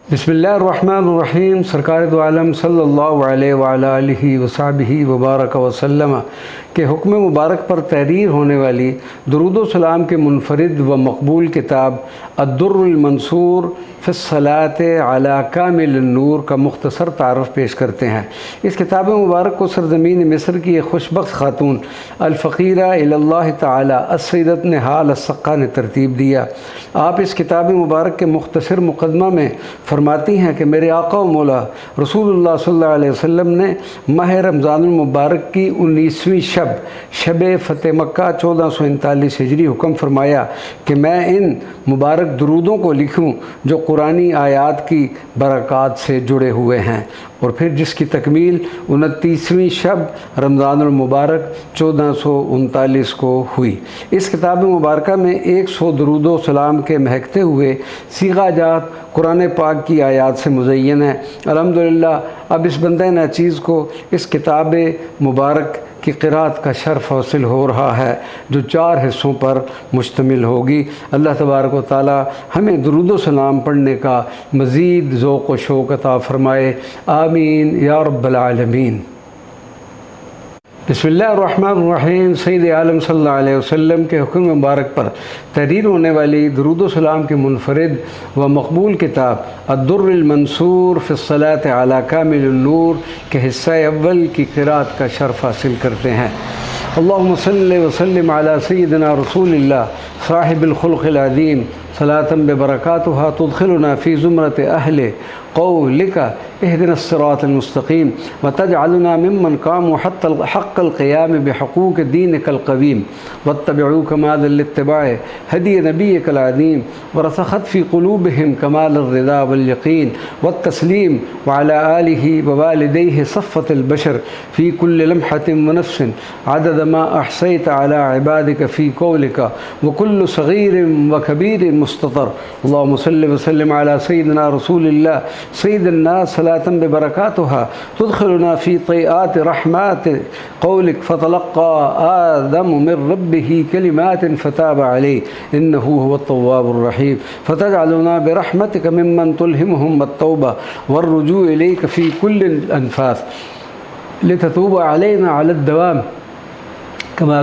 बिस्मिल्लाहिर्रहमानिर्रहीम। सरकार दो आलम सल्लल्लाहु अलैहि वसहबिहि वबारक वसल्लम के हुक्म मुबारक पर तहरीर होने वाली दुरूद व सलाम के मुनफरिद व मकबूल किताब अद्दुर्रुल मंसूर फ़िस्सलात अला कामिल नूर का मुख्तसर तारफ़ पेश करते हैं। इस किताब मुबारक को सरज़मीन मिस्र की एक खुशबख्त खातून अल-फ़क़ीरा इलल्लाह ताला अस्सय्यदत निहाल अस्सक़्क़ा ने तरतीब दिया। आप इस किताब मुबारक के मुख्तसर मुक़दमा में फरमाती हैं कि मेरे आका व मौला रसूलुल्लाह सल्लल्लाहु अलैहि वसल्लम ने माह रमज़ानुल मुबारक की 19वीं शब फ़तेह मक्का 1439 हिजरी हुक्म फरमाया कि मैं इन मुबारक दुरूदों को लिखूं जो कुरानी आयात की बरक़ात से जुड़े हुए हैं। और फिर जिसकी तकमील 29वीं शब रमज़ानुल मुबारक 1439 को हुई। इस किताब मुबारक में 100 दुरूद व सलाम के महकते हुए सीगा जात कुरान पाक की आयात से मुज़य्यन है। अल्हम्दुलिल्लाह अब इस बंदे नाचीज़ को इस किताब मुबारक की क़िराअत का शर्फ़ हासिल हो रहा है जो 4 हिस्सों पर मुश्तमिल होगी। अल्लाह तबारक व तआला हमें दुरूद व सलाम पढ़ने का मज़ीद ज़ौक़ व शौक़ अता फ़रमाए। आमीन या रब्बल आलमीन। बिस्मिल्लाहिर्रहमानिर्रहीम। सय्यद आलम सल्लल्लाहु अलैहि वसल्लम के हुक्म मुबारक पर तहरीर होने वाली दुरूद व सलाम के मुनफरिद व मकबूल किताब अद्दुर्रुल मंसूर फ़िस्सलात अला कामिल नूर के हिस्सा अव्वल की क़िराअत का शर्फ़ हासिल करते हैं। अल्लाहुम्मा सल्लि व सल्लिम अला सय्यिदिना रसूलिल्लाह साहिबिल खुल्क़िल अज़ीम सलातन बबरकातुहा तुदखिलुना फ़ी ज़ुमरति अहले क़ौलिका इहदिनस सिरातल मुस्तक़ीम व तजअलुना मिम्मन क़ामू हक़्क़ल क़ियाम बिहक़ूक़ि दीनिकल क़वीम वत्तबिऊ कमाल इत्तिबाअ हदी नबिय्यिकल अज़ीम व रसख़त फ़ी क़ुलूबिहिम कमाल अर्रिज़ा वल यक़ीन वत्तस्लीम व अला आलिहि व वालिदैहि सफ़्फ़तल बशर फ़ी कुल्लि लम्हतिन व नफ़्सिन अदद मा अहसैत अला इबादिका फ़ी क़ौलिका व कुल्लु सग़ीरिन व कबीरिन मुस्ततर। अल्लाहुम्मा सल्लि व सल्लिम अला सय्यिदिना रसूलिल्लाह सय्यिदिन नास सलातन बबरकातुहा तुदखिलुना फ़ी तय्याति रहमति क़ौलिक फ़तलक़्क़ा आदम मिन रब्बिही कलिमातिन फ़ताब अलैहि इन्नहु हुवत तव्वाबुर रहीम फ़तजअलुना बिरहमतिका मिम्मन तुल्हिमुहुम अत-तौबा वर्रुजू इलैका फ़ी कुल्लि अनफ़ास लिततूब अलैना अला दवाम कमा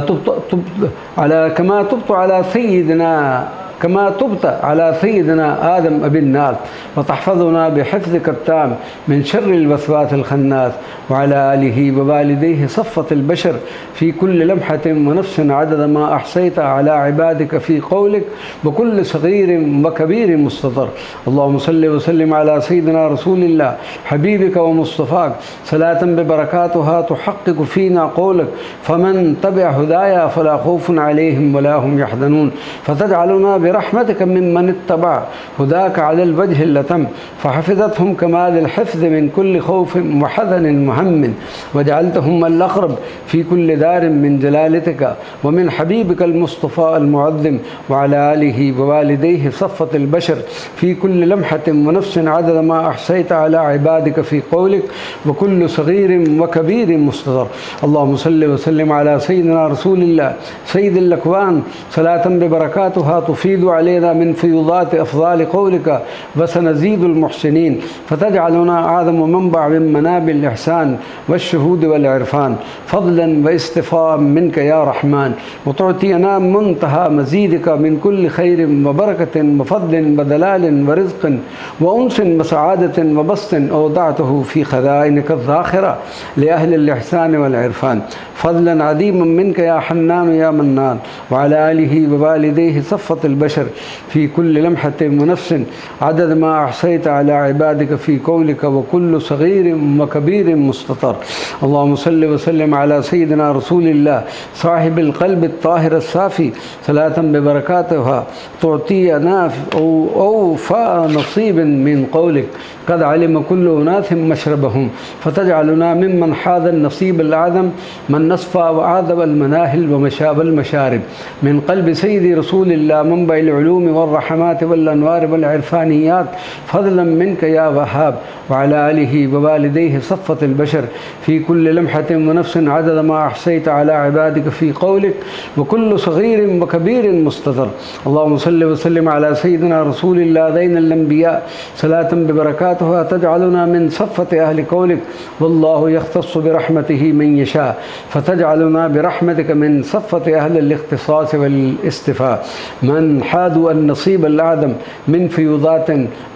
तुब्त अला सय्यिदिना आदम अबिन नास व तहफ़ज़ुना बिहिफ़्ज़िका अत्ताम मिन शर्रिल वसवासिल खन्नास व अला आलिहि व वालिदैहि सफ़्फ़तिल बशर फ़ी कुल्लि लम्हतिन व नफ़्सिन अदद मा अहसैत अला इबादिका फ़ी क़ौलिक व कुल्लि सग़ीरिन व कबीरिन मुस्ततर। अल्लाहुम्मा सल्लि व सल्लिम अला सय्यिदिना रसूलिल्लाह हबीबिका व मुस्तफ़ाक सलातन बबरकातुहा तुहक़्क़िक़ु फ़ीना क़ौलक फ़मन तबिअ हुदाया फ़ला ख़ौफ़ुन अलैहिम व ला हुम यहज़नून फ़तजअलुना बिरहमतिका मिम्मन इत्तबअ हुदाका अलल वजहिल लतम फ़हफ़िज़तहुम कमालिल हिफ़्ज़ मिन कुल्लि ख़ौफ़िन व हज़निन मुहम्मिन वजअलतहुम अल-अक़रब फ़ी कुल्लि दारिन मिन जलालतिका व मिन हबीबिकल मुस्तफ़ा अल-मुअज़्ज़िम व अला आलिहि व वालिदैहि सफ़्फ़तिल बशर फ़ी कुल्लि लम्हतिन व नफ़्सिन अदद मा अहसैत अला इबादिका फ़ी क़ौलिक व कुल्लु सग़ीरिन व कबीरिन मुस्ततर। अल्लाहुम्मा सल्लि व सल्लिम अला सय्यिदिना रसूलिल्लाह सय्यिदिल अक़वाम सलातन बबरकातुहा तुफ़ीदु अलैना मिन फ़ियूज़ाति अफ़ज़ालि क़ौलिका व सनज़ीदुल मुहसिनीन फ़तजअलुना आदम मनबअ मिन मनाबिल इहसान वश्शुहूद वल इरफ़ान फ़ज़लन व इस्तिफ़ाअम मिनका या रहमान व तुअतिना मुंतहा मज़ीदिका मिन कुल्लि ख़ैरिन व बरकतिन व फ़ज़लिन व दलालिन व रिज़्क़िन व उन्सिन व सआदतिन व बस्तिन औदअतहु फ़ी ख़ज़ाइनिका अज़्ज़ाख़िरा लिअहलिल इहसान वल इरफ़ान फ़ज़लन अज़ीमन मिनका या हन्नान या मन्नान व अला आलिहि व वालिदैहि सफ़्फ़तिल बशर फ़ी कुल्लि लम्हतिन व नफ़्सिन अदद मा अहसैत अला इबादिका फ़ी क़ौलिका व कुल्लु सग़ीरिन व कबीरिन मुस्ततर। अल्लाहुम्मा सल्लि व सल्लिम अला सय्यिदिना रसूलिल्लाह साहिबिल क़ल्बित ताहिर अस्साफ़ी सलातन बबरकातुहा तुअतिना औफ़ा नसीबिन मिन क़ौलिक क़द अलिम कुल्लु उनासिन मशरबहुम फ़तजअलुना मिम्मन हाज़ा नसीबल आज़म मन नस्फ़ा व आज़ब अल मनाहिल व मशाबल मशारिब मिन क़ल्बि सय्यिदी रसूलिल्लाह मनबअ منبع العلوم والرحمات والأنوار والعرفانيات فضلا منك يا وهاب، وعلى آله ووالديه صفة البشر في كل لمحة ونفس عدد ما أحصيت على عبادك في قولك، وكل صغير وكبير مستتر. اللهم صل وسلم على سيدنا رسول الله دين الأنبياء صلاة ببركاتها تجعلنا من صفة أهل قولك، والله يختص برحمته من يشاء فتجعلنا برحمتك من صفة أهل الاختصاص والاستفاء، من حادوا النصيب الأعظم من فيوضات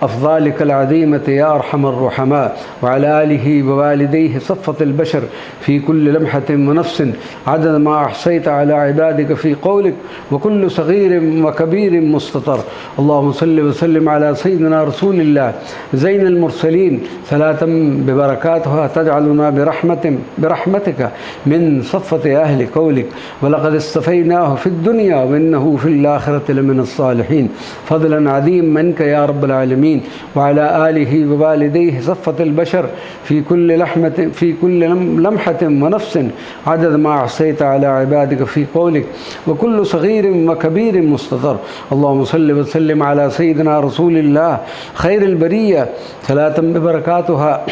أفضالك العظيمة يا أرحم الرحماء، وعلى آله ووالديه صفة البشر في كل لمحة ونفس عدد ما أحصيت على عبادك في قولك، وكل صغير وكبير مستطر. اللهم صل وسلم على سيدنا رسول الله زين المرسلين صلاة ببركاتها تجعلنا برحمتك من صفة أهل قولك، ولقد اصطفيناه في الدنيا وإنه في الآخرة لمن الصالحين فضلا عظيم منك يا رب العالمين، وعلى آله ووالديه صفة البشر في كل لمحة ونفس عدد ما أحصيت على عبادك في قولك، وكل صغير وكبير مستطر. اللهم صل وسلم على سيدنا رسول الله خير البرية صلاة ببركاتها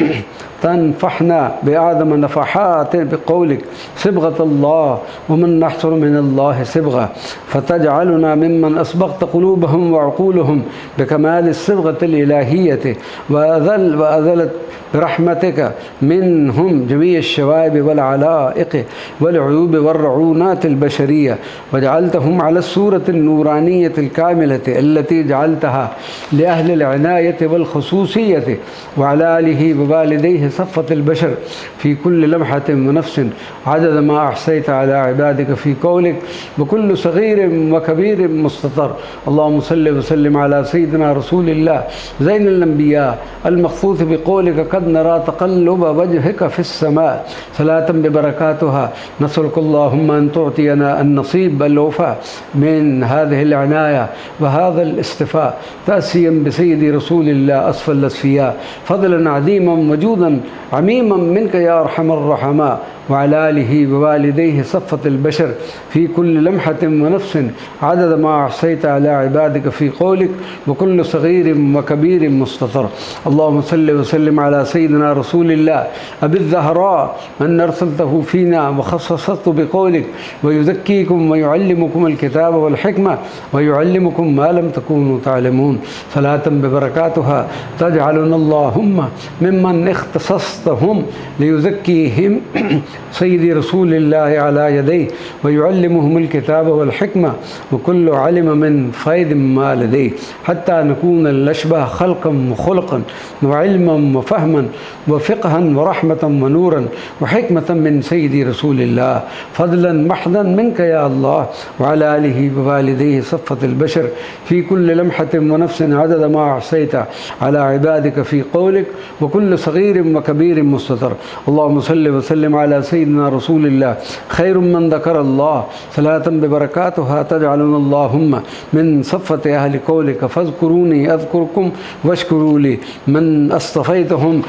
تنفحنا بأعظم نفحات بقولك صبغة الله، ومن نحصر من الله صبغة، فتجعلنا ممن أسبغت قلوبهم وعقولهم بكمال الصبغة الإلهية، وأذلت برحمتك منهم جميع الشوائب والعلائق والعيوب والرعونات البشرية، وجعلتهم على الصورة النورانية الكاملة التي جعلتها لأهل العناية والخصوصية، وعلى آله ووالديه صفة البشر في كل لمحة ونفس عدد ما أحصيت على عبادك في قولك، وكل صغير وكبير مستطر. اللهم صل وسلم على سيدنا رسول الله زين الأنبياء المخصوص بقولك قد نرى تقلب وجهك في السماء صلاة ببركاتها نسألك اللهم أن تعطينا النصيب الوفاء من هذه العناية وهذا الاستفاء تأسيا بسيدي رسول الله أصفى الأصفياء فضلا عظيما وجودا عميما منك يا أرحم الرحماء، وعلى آله ووالديه صفة البشر في كل لمحة ونفس عدد ما أحصيت على عبادك في قولك، وكل صغير وكبير مستطر. اللهم صل وسلم على سيدنا رسول الله أبي الزهراء من أرسلته فينا وخصصته بقولك ويزكيكم ويعلمكم الكتاب والحكمة ويعلمكم ما لم تكونوا تعلمون صلاة ببركاتها تجعلنا اللهم ممن اختصصتهم ليزكيهم سيدي رسول الله على يديه ويعلمهم الكتاب والحكمة وكل علم من فيض ما لديه، حتى نكون الأشبه خلقا وخلقا وعلما وفهما وفقها ورحمة ونورا وحكمة من سيدي رسول الله فضلا محضا منك يا الله، وعلى آله ووالديه صفة البشر في كل لمحة ونفس عدد ما أحصيت على عبادك في قولك، وكل صغير وكبير مستتر. اللهم صل وسلم على سيدنا رسول الله خير من ذكر الله صلاة ببركاتها تجعلنا اللهم من صفة أهل قولك فاذكروني أذكركم واشكروا لي من اصطفيتهم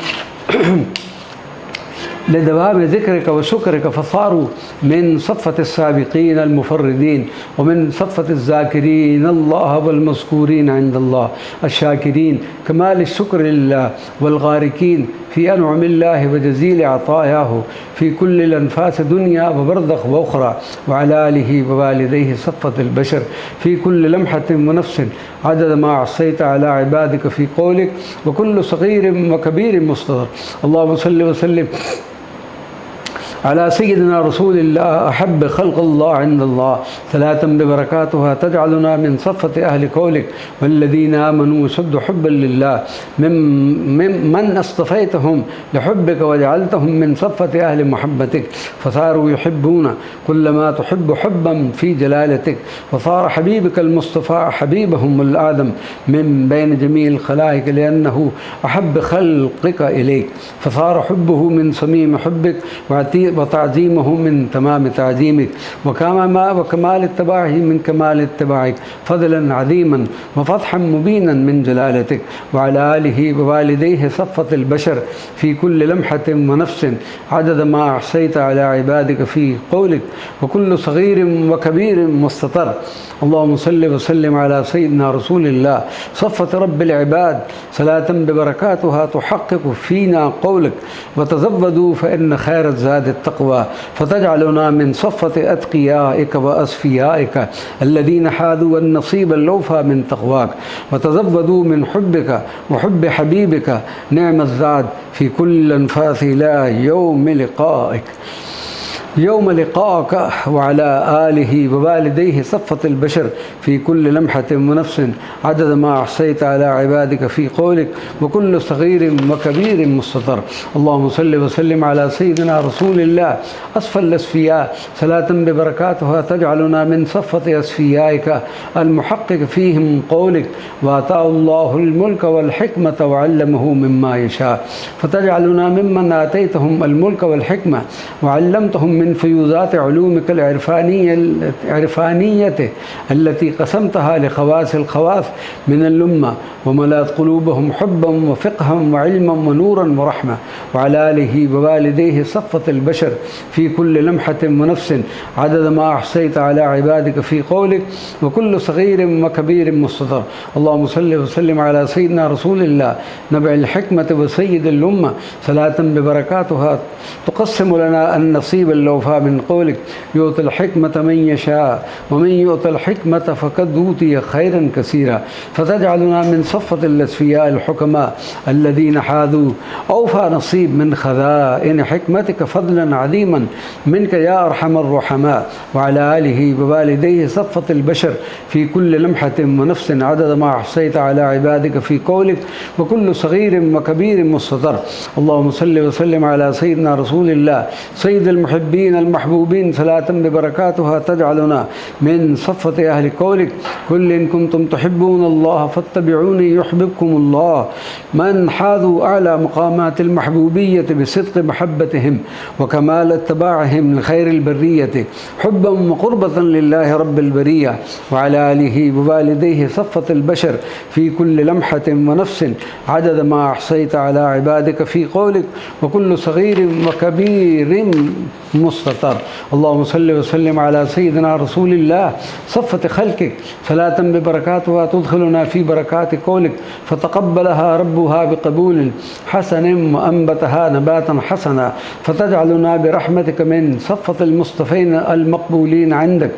لدوام ذكرك وشكرك فصاروا من صفة السابقين المفردين ومن صفة الذاكرين الله والمذكورين عند الله الشاكرين كمال الشكر لله والغارقين في أنعم الله وجزيل عطاياه في كل الأنفاس دنيا وبرزخ وأخرى، وعلى آله ووالديه صفة البشر في كل لمحة ونفس عدد ما أحصيت على عبادك في قولك، وكل صغير وكبير مستطر. اللهم صل وسلم على سيدنا رسول الله أحب خلق الله عند الله صلاة ببركاتها تجعلنا من صفة أهل قولك والذين آمنوا وشد حبا لله من اصطفيتهم لحبك وجعلتهم من صفة أهل محبتك فصاروا يحبون كل ما تحب حبا في جلالتك، وصار حبيبك المصطفى حبيبهم الآدم من بين جميع الخلائق لأنه أحب خلقك إليك، فصار حبه من صميم حبك وتعظيمه من تمام تعظيمك، وكمال اتباعه من كمال اتباعك، فضلا عظيما وفتحا مبينا من جلالتك، وعلى آله ووالديه صفة البشر في كل لمحة ونفس عدد ما أحصيت على عبادك في قولك، وكل صغير وكبير مستطر. اللهم صل وسلم على سيدنا رسول الله صفة رب العباد، صلاة ببركاتها تحقق فينا قولك. وتزودوا فإن خير الزاد التقوى، فتجعلنا من صفة أتقيائك وأصفيائك الذين حاذوا النصيب الأوفى من تقواك. وتزودوا من حبك وحب حبيبك نعم الزاد في كل أنفاس إلى يوم لقائك. وعلى آله ووالديه صفة البشر في كل لمحة ونفس عدد ما أحصيت على عبادك في قولك، وكل صغير وكبير مستطر. اللهم صل وسلم على سيدنا رسول الله أصفى الأصفياء، صلاة ببركاتها تجعلنا من صفة أصفيائك المحقق فيهم قولك. وآتاه الله الملك والحكمة وعلمه مما يشاء، فتجعلنا ممن آتيتهم الملك والحكمة وعلمتهم من فيوزات علومك العرفانية التي قسمتها لخواص الخواص من الأمة، وملأت قلوبهم حبا وفقها وعلما ونورا ورحمة. وعلى آله ووالديه صفة البشر في كل لمحة ونفس عدد ما أحصيت على عبادك في قولك، وكل صغير وكبير مستطر. اللهم صل وسلم على سيدنا رسول الله نبع الحكمة وسيد الأمة، صلاة ببركاتها تقسم لنا النصيب الأوفى من قولك. يؤتي الحكمة من يشاء، ومن يؤتى الحكمة فقد أوتي خيرا كثيرا، فتجعلنا من صفة الأصفياء الحكماء الذين حاذوا أوفى نصيب من خزائن حكمتك فضلا عظيما منك يا أرحم الرحماء. وعلى آله ووالديه صفة البشر في كل لمحة ونفس عدد ما أحصيت على عبادك في قولك، وكل صغير وكبير مستطر. اللهم صل وسلم على سيدنا رسول الله سيد المحبين المحبوبين، صلاة ببركاتها تجعلنا من صفة أهل قولك. كل إن كنتم تحبون الله فاتبعوني يحببكم الله. من حاذوا أعلى مقامات المحبوبية بصدق محبتهم وكمال اتباعهم لخير البرية حبا وقربة لله رب البرية. وعلى آله ووالديه صفة البشر في كل لمحة ونفس عدد ما أحصيت على عبادك في قولك، وكل صغير وكبير مستطر. اللهم صل وسلم على سيدنا رسول الله صفة خلقك، صلاة ببركاتها تدخلنا في بركات قولك، فتقبلها ربها بقبول حسن وأنبتها نباتا حسنا، فتجعلنا برحمتك من صفة المصطفين المقبولين عندك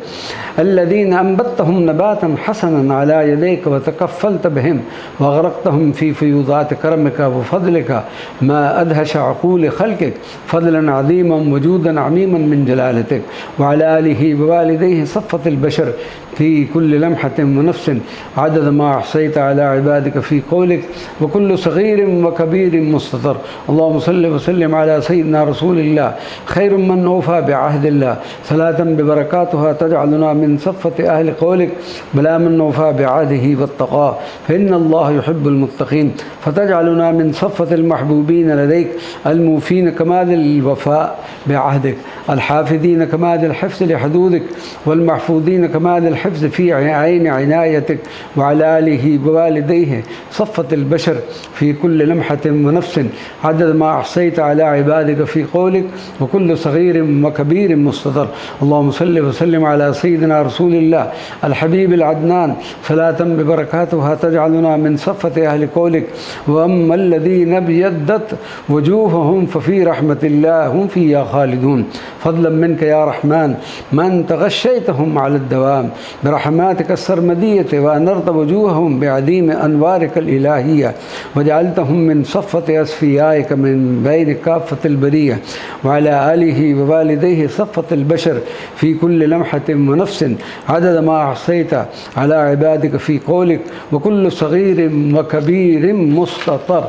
الذين أنبتهم نباتا حسنا على يديك، وتكفلت بهم وأغرقتهم في فيوضات كرمك وفضلك ما أدهش عقول خلقك فضلا عظيما وجودا عميما من جلالتك. وعلى آله ووالديه صفة البشر في كل لمحة ونفس عدد ما أحصيت على عبادك في قولك، وكل صغير وكبير مستطر. اللهم صل وسلم على سيدنا رسول الله خير من أوفى بعهد الله، صلاة ببركاتها تجعلنا من صفة أهل قولك، بلا من أوفى بعهده والتقى، فإن الله يحب المتقين، فتجعلنا من صفة المحبوبين لديك الموفين كمال الوفاء بعهدك، الحافظين كمال الحفظ لحدودك، والمحفوظين كمال الحفظ في عين عنايتك. وعلى آله ووالديه صفة البشر في كل لمحة ونفس عدد ما أحصيت على عبادك في قولك، وكل صغير وكبير مستطر. اللهم صل وسلم على سيدنا رسول الله الحبيب العدنان، صلاة ببركاتها تجعلنا من صفة أهل قولك. وأما الذين ابيضت وجوههم ففي رحمة الله هم فيها خالدون، فضلا منك يا رحمن من تغشيتهم على الدوام برحماتك السرمدية، وأنرت وجوههم بعديم أنوارك الإلهية، وجعلتهم من صفة أصفيائك من بين كافة البرية. وعلى آله ووالديه صفة البشر في كل لمحة ونفس عدد ما أحصيت على عبادك في قولك، وكل صغير وكبير مستطر.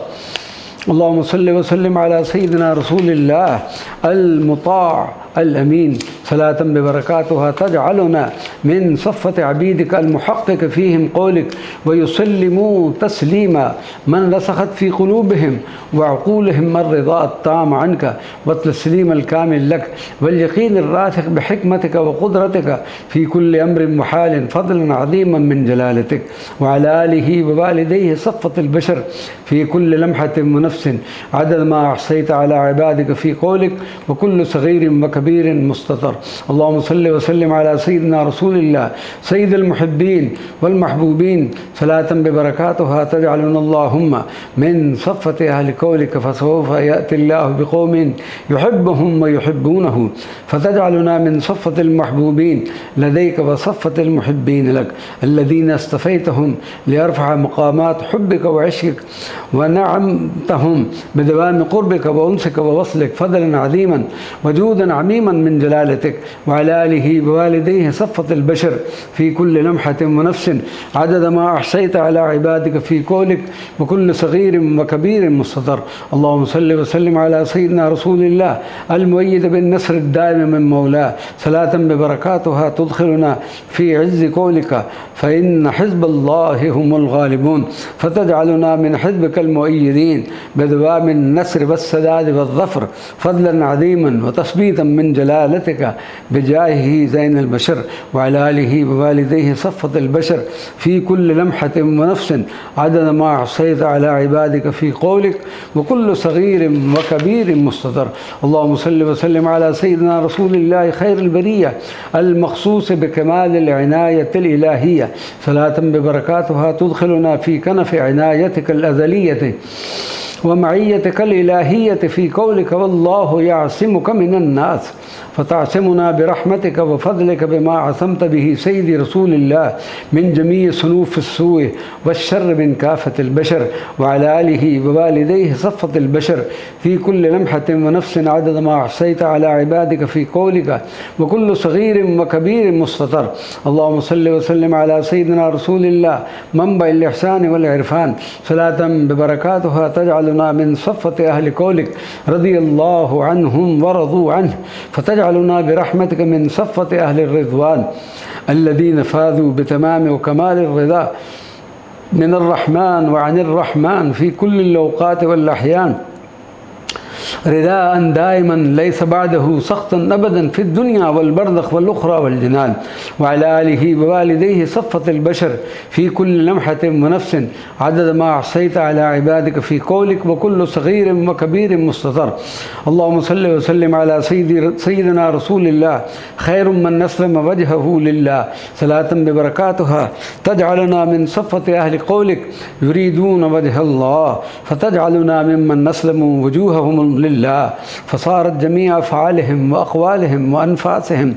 اللهم صل وسلم على سيدنا رسول الله المطاع الأمين صلاة ببركاتها تجعلنا من صفة عبيدك المحقق فيهم قولك ويسلموا تسليما من رسخت في قلوبهم وعقولهم الرضا التام عنك والتسليم الكامل لك واليقين الراسخ بحكمتك وقدرتك في كل أمر محال فضلا عظيما من جلالتك وعلى آله ووالديه صفة البشر في كل لمحة ونفس عدد ما أحصيت على عبادك في قولك وكل صغير وكبير مستطر. اللهم صل وسلم على سيدنا رسول الله سيد المحبين والمحبوبين صلاة ببركاتها تجعلنا اللهم من صفة أهل قولك فسوف يأتي الله بقوم يحبهم ويحبونه فتجعلنا من صفة المحبوبين لديك وصفة المحبين لك الذين اصطفيتهم ليرفع مقامات حبك وعشقك ونعمتهم بدوام قربك وأنسك ووصلك فضلا عظيما وجودا عميما من جلالتك وعلى آله ووالديه صفة البشر في كل لمحة ونفس عدد ما أحصيت على عبادك في قولك وكل صغير وكبير مستطر. اللهم صل وسلم على سيدنا رسول الله المؤيد بالنصر الدائم من مولاه صلاة ببركاتها تدخلنا في عز قولك فإن حزب الله هم الغالبون فتجعلنا من حزبك المؤيدين بدوام النصر والسداد والظفر فضلا عظيما وتثبيتا من جلالتك بجاهه زين البشر وعلى آله ووالديه صفة البشر في كل لمحة ونفس عدد ما أحصيت على عبادك في قولك وكل صغير وكبير مستطر. اللهم صل وسلم على سيدنا رسول الله خير البرية المخصوص بكمال العناية الإلهية صلاة ببركاتها تدخلنا في كنف عنايتك الأزلية ومعيتك الإلهية في قولك والله يعصمك من الناس فتعصمنا برحمتك وفضلك بما عصمت به سيدي رسول الله من جميع صنوف السوء والشر من كافة البشر وعلى آله ووالديه صفة البشر في كل لمحة ونفس عدد ما أحصيت على عبادك في قولك وكل صغير وكبير مستطر. اللهم صل وسلم على سيدنا رسول الله منبع الإحسان والعرفان صلاة ببركاتها تجعلنا من صفة أهل قولك رضي الله عنهم ورضوا عنه فتجعلنا برحمتك من صفة أهل الرضوان الذين فاذوا بتمام وكمال الرضا من الرحمن وعن الرحمن في كل الأوقات والأحيان رداء دائما ليس بعده سخطا أبدا في الدنيا والبرزخ والأخرى والجنان وعلى آله ووالديه صفة البشر في كل لمحة ونفس عدد ما أحصيت على عبادك في قولك وكل صغير وكبير مستطر. اللهم صل وسلم على سيدنا رسول الله خير من نسلم وجهه لله صلاة ببركاتها تجعلنا من صفة أهل قولك يريدون وجه الله فتجعلنا ممن نسلم وجوههم لله فصارت جميع أفعالهم وأقوالهم وأنفاسهم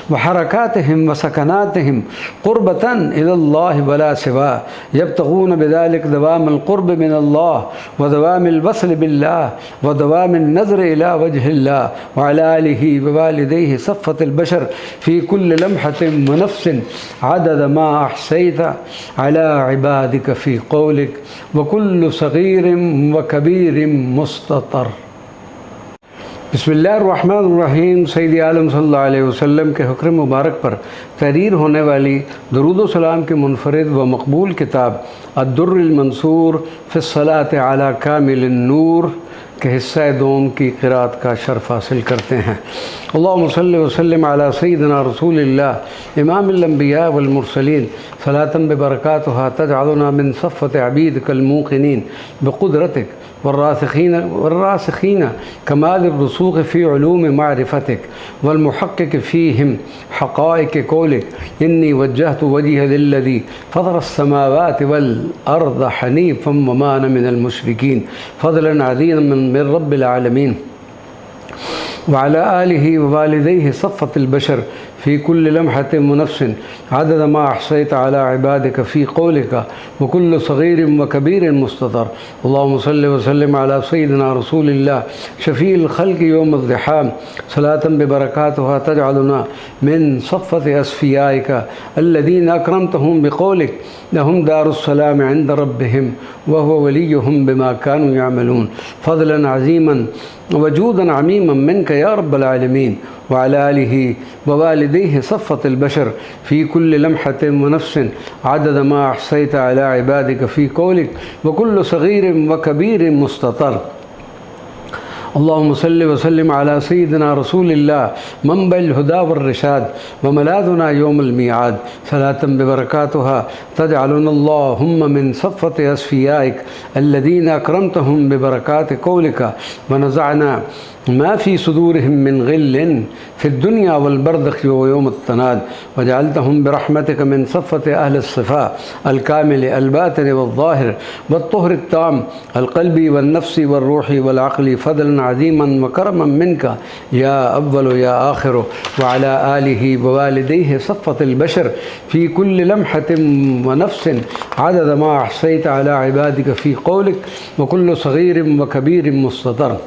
وحركاتهم وسكناتهم قربة إلى الله ولا سواه يبتغون بذلك دوام القرب من الله ودوام الوصل بالله ودوام النظر إلى وجه الله وعلى آله ووالديه صفة البشر في كل لمحة ونفس عدد ما أحصيت على عبادك في قولك وكل صغير وكبير مستطر. बिस्मिल्लाहिर्रहमानिर्रहीम सैयद आलम सल्लल्लाहु अलैहि वसल्लम के हुक्म मुबारक पर तहरीर होने वाली दरूद व सलाम की मुनफरिद व मकबूल किताब अद्दुर्रुल मंसूर फ़िस्सलात अला कामिल नूर के हिस्सा दोम की क़िरात का शर्फ हासिल करते हैं। अल्लाहुम्मा सल्लि व सल्लिम अला सय्यिदिना रसूलिल्लाह इमामिल अंबिया वल मुरसलीन सलातन बिबरकातुहा तजअलुना मिन सफ़्वति अबीदिकल मूक़िनीन बिक़ुदरतिक والراسخين كمال الرسوخ في علوم معرفتك والمحقق فيهم حقائق قولك إني وجهت وجهي للذي فطر السماوات والأرض حنيفا وما أنا من المشركين فضلا عظيما من رب العالمين وعلى آله ووالديه صفة البشر في كل لمحة ونفس عدد ما أحصيت على عبادك في قولك وكل صغير وكبير مستطر. اللهم صل وسلم على سيدنا رسول الله شفيع الخلق يوم الضحام صلاة ببركاتها تجعلنا من صفة أصفيائك الذين أكرمتهم بقولك لهم دار السلام عند ربهم وهو وليهم بما كانوا يعملون فضلا عظيما وجودا عميما منك يا رب العالمين وعلى آله ووالديه صفة البشر في كل لمحة ونفس عدد ما أحصيت على عبادك في قولك وكل صغير وكبير مستطر. اللهم صل وسلم على سيدنا رسول الله منبع الهدى والرشاد وملاذنا يوم الميعاد، صلاة ببركاتها تجعلنا اللهم من صفة أصفيائك الذين أكرمتهم ببركات قولك ونزعنا ما في صدورهم من غل في الدنيا والبرزخ ويوم التناد، وجعلتهم برحمتك من صفة أهل الصفاء الكامل الباطن والظاهر والطهر التام القلب والنفس والروح والعقل، فضلا عظيما وكرما منك يا أول يا آخر، وعلى آله ووالديه صفة البشر في كل لمحة ونفس عدد ما أحصيت على عبادك في قولك وكل صغير وكبير مستطر.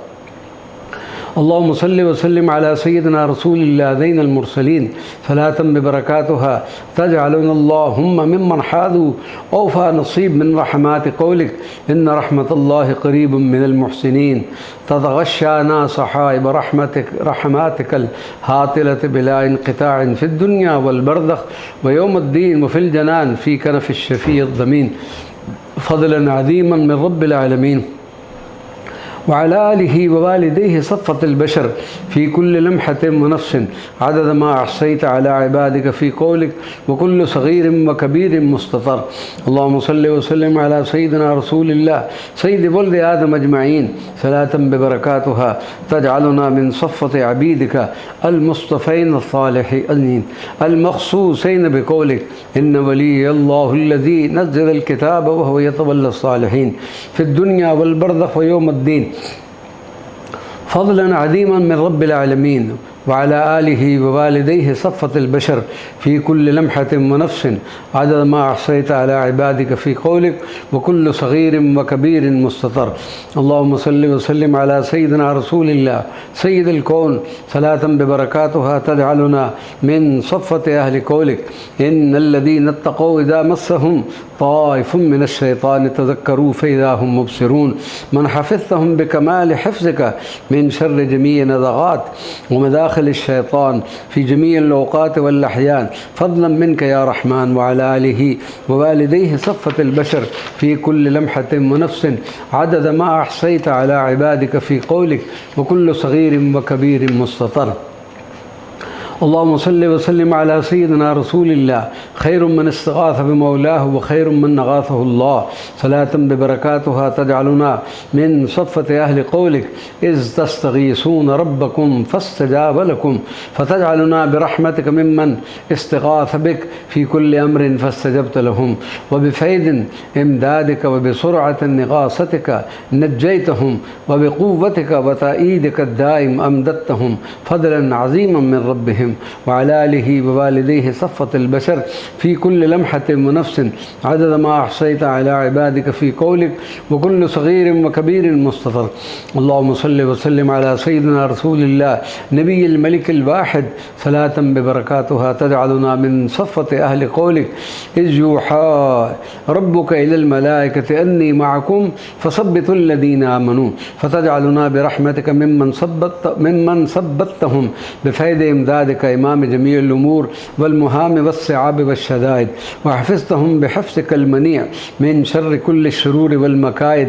اللهم صل وسلم على سيدنا رسول الله ذين المرسلين، صلاة ببركاتها تجعلنا اللهم ممن حاذوا أوفى نصيب من رحمات قولك إن رحمة الله قريب من المحسنين، تتغشانا صحائب رحماتك الهاطلة بلا انقطاع في الدنيا والبرزخ ويوم الدين وفي الجنان في كنف الشفيع الضمين، فضلا عظيما من رب العالمين، وعلى آله ووالديه صفة البشر في كل لمحة ونفس عدد ما أحصيت على عبادك في قولك وكل صغير وكبير مستطر. اللهم صل وسلم على سيدنا رسول الله سيد ولد آدم أجمعين، صلاة ببركاتها تجعلنا من صفة عبيدك المصطفين الصالحين المخصوصين بقولك إن ولي الله الذي نزل الكتاب وهو يتولى الصالحين في الدنيا والبرزخ ويوم الدين، فضلا عظيما من رب العالمين، وعلى آله ووالديه صفة البشر في كل لمحة ونفس عدد ما أحصيت على عبادك في قولك وكل صغير وكبير مستطر. اللهم صل وسلم على سيدنا رسول الله سيد الكون، صلاة ببركاتها تجعلنا من صفة أهل قولك إن الذين اتقوا إذا مسهم طائف من الشيطان تذكروا فإذا هم مبصرون، من حفظتهم بكمال حفظك من شر جميع نزغات ومداخل الشيطان في جميع الأوقات والأحيان، فضلا منك يا رحمن، وعلى آله ووالديه صفة البشر في كل لمحة ونفس عدد ما أحصيت على عبادك في قولك وكل صغير وكبير مستطر. اللهم صل وسلم على سيدنا رسول الله خير من استغاث بمولاه وخير من نغاثه الله، صلاة ببركاتها تجعلنا من صفة أهل قولك إذ تستغيثون ربكم فاستجاب لكم، فتجعلنا برحمتك ممن استغاث بك في كل أمر فاستجبت لهم، وبفيض إمدادك وبسرعة نغاصتك نجيتهم، وبقوتك وتأييدك الدائم أمددتهم، فضلا عظيما من ربهم، وعلى آله ووالديه صفة البشر في كل لمحة ونفس عدد ما أحصيت على عبادك في قولك وكل صغير وكبير مستطر. اللهم صل وسلم على سيدنا رسول الله نبي الملك الواحد، صلاة ببركاتها تجعلنا من صفة أهل قولك إذ يوحى ربك إلى الملائكة أني معكم فثبتوا الذين آمنوا، فتجعلنا برحمتك ممن ثبتهم بفيض إمدادك إمام جميع الأمور والمهام والصعاب والشدائد، وحفظتهم بحفظك المنيع من شر كل الشرور والمكائد،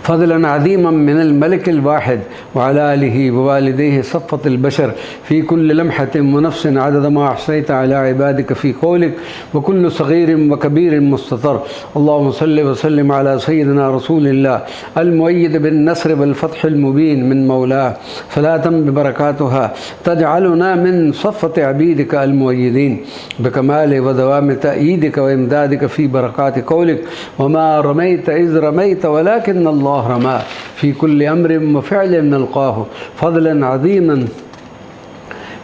فضلا عظيما من الملك الواحد، وعلى آله ووالديه صفة البشر في كل لمحة ونفس عدد ما أحصيت على عبادك في قولك وكل صغير وكبير مستطر. اللهم صل وسلم على سيدنا رسول الله المؤيد بالنصر والفتح المبين من مولاه، صلاة ببركاتها تجعلنا من صفة عبيدك المؤيدين بكمال ودوام تأييدك وإمدادك في بركات قولك وما رميت إذ رميت ولكن الله رمى في كل أمر وفعل نلقاه، فضلا عظيما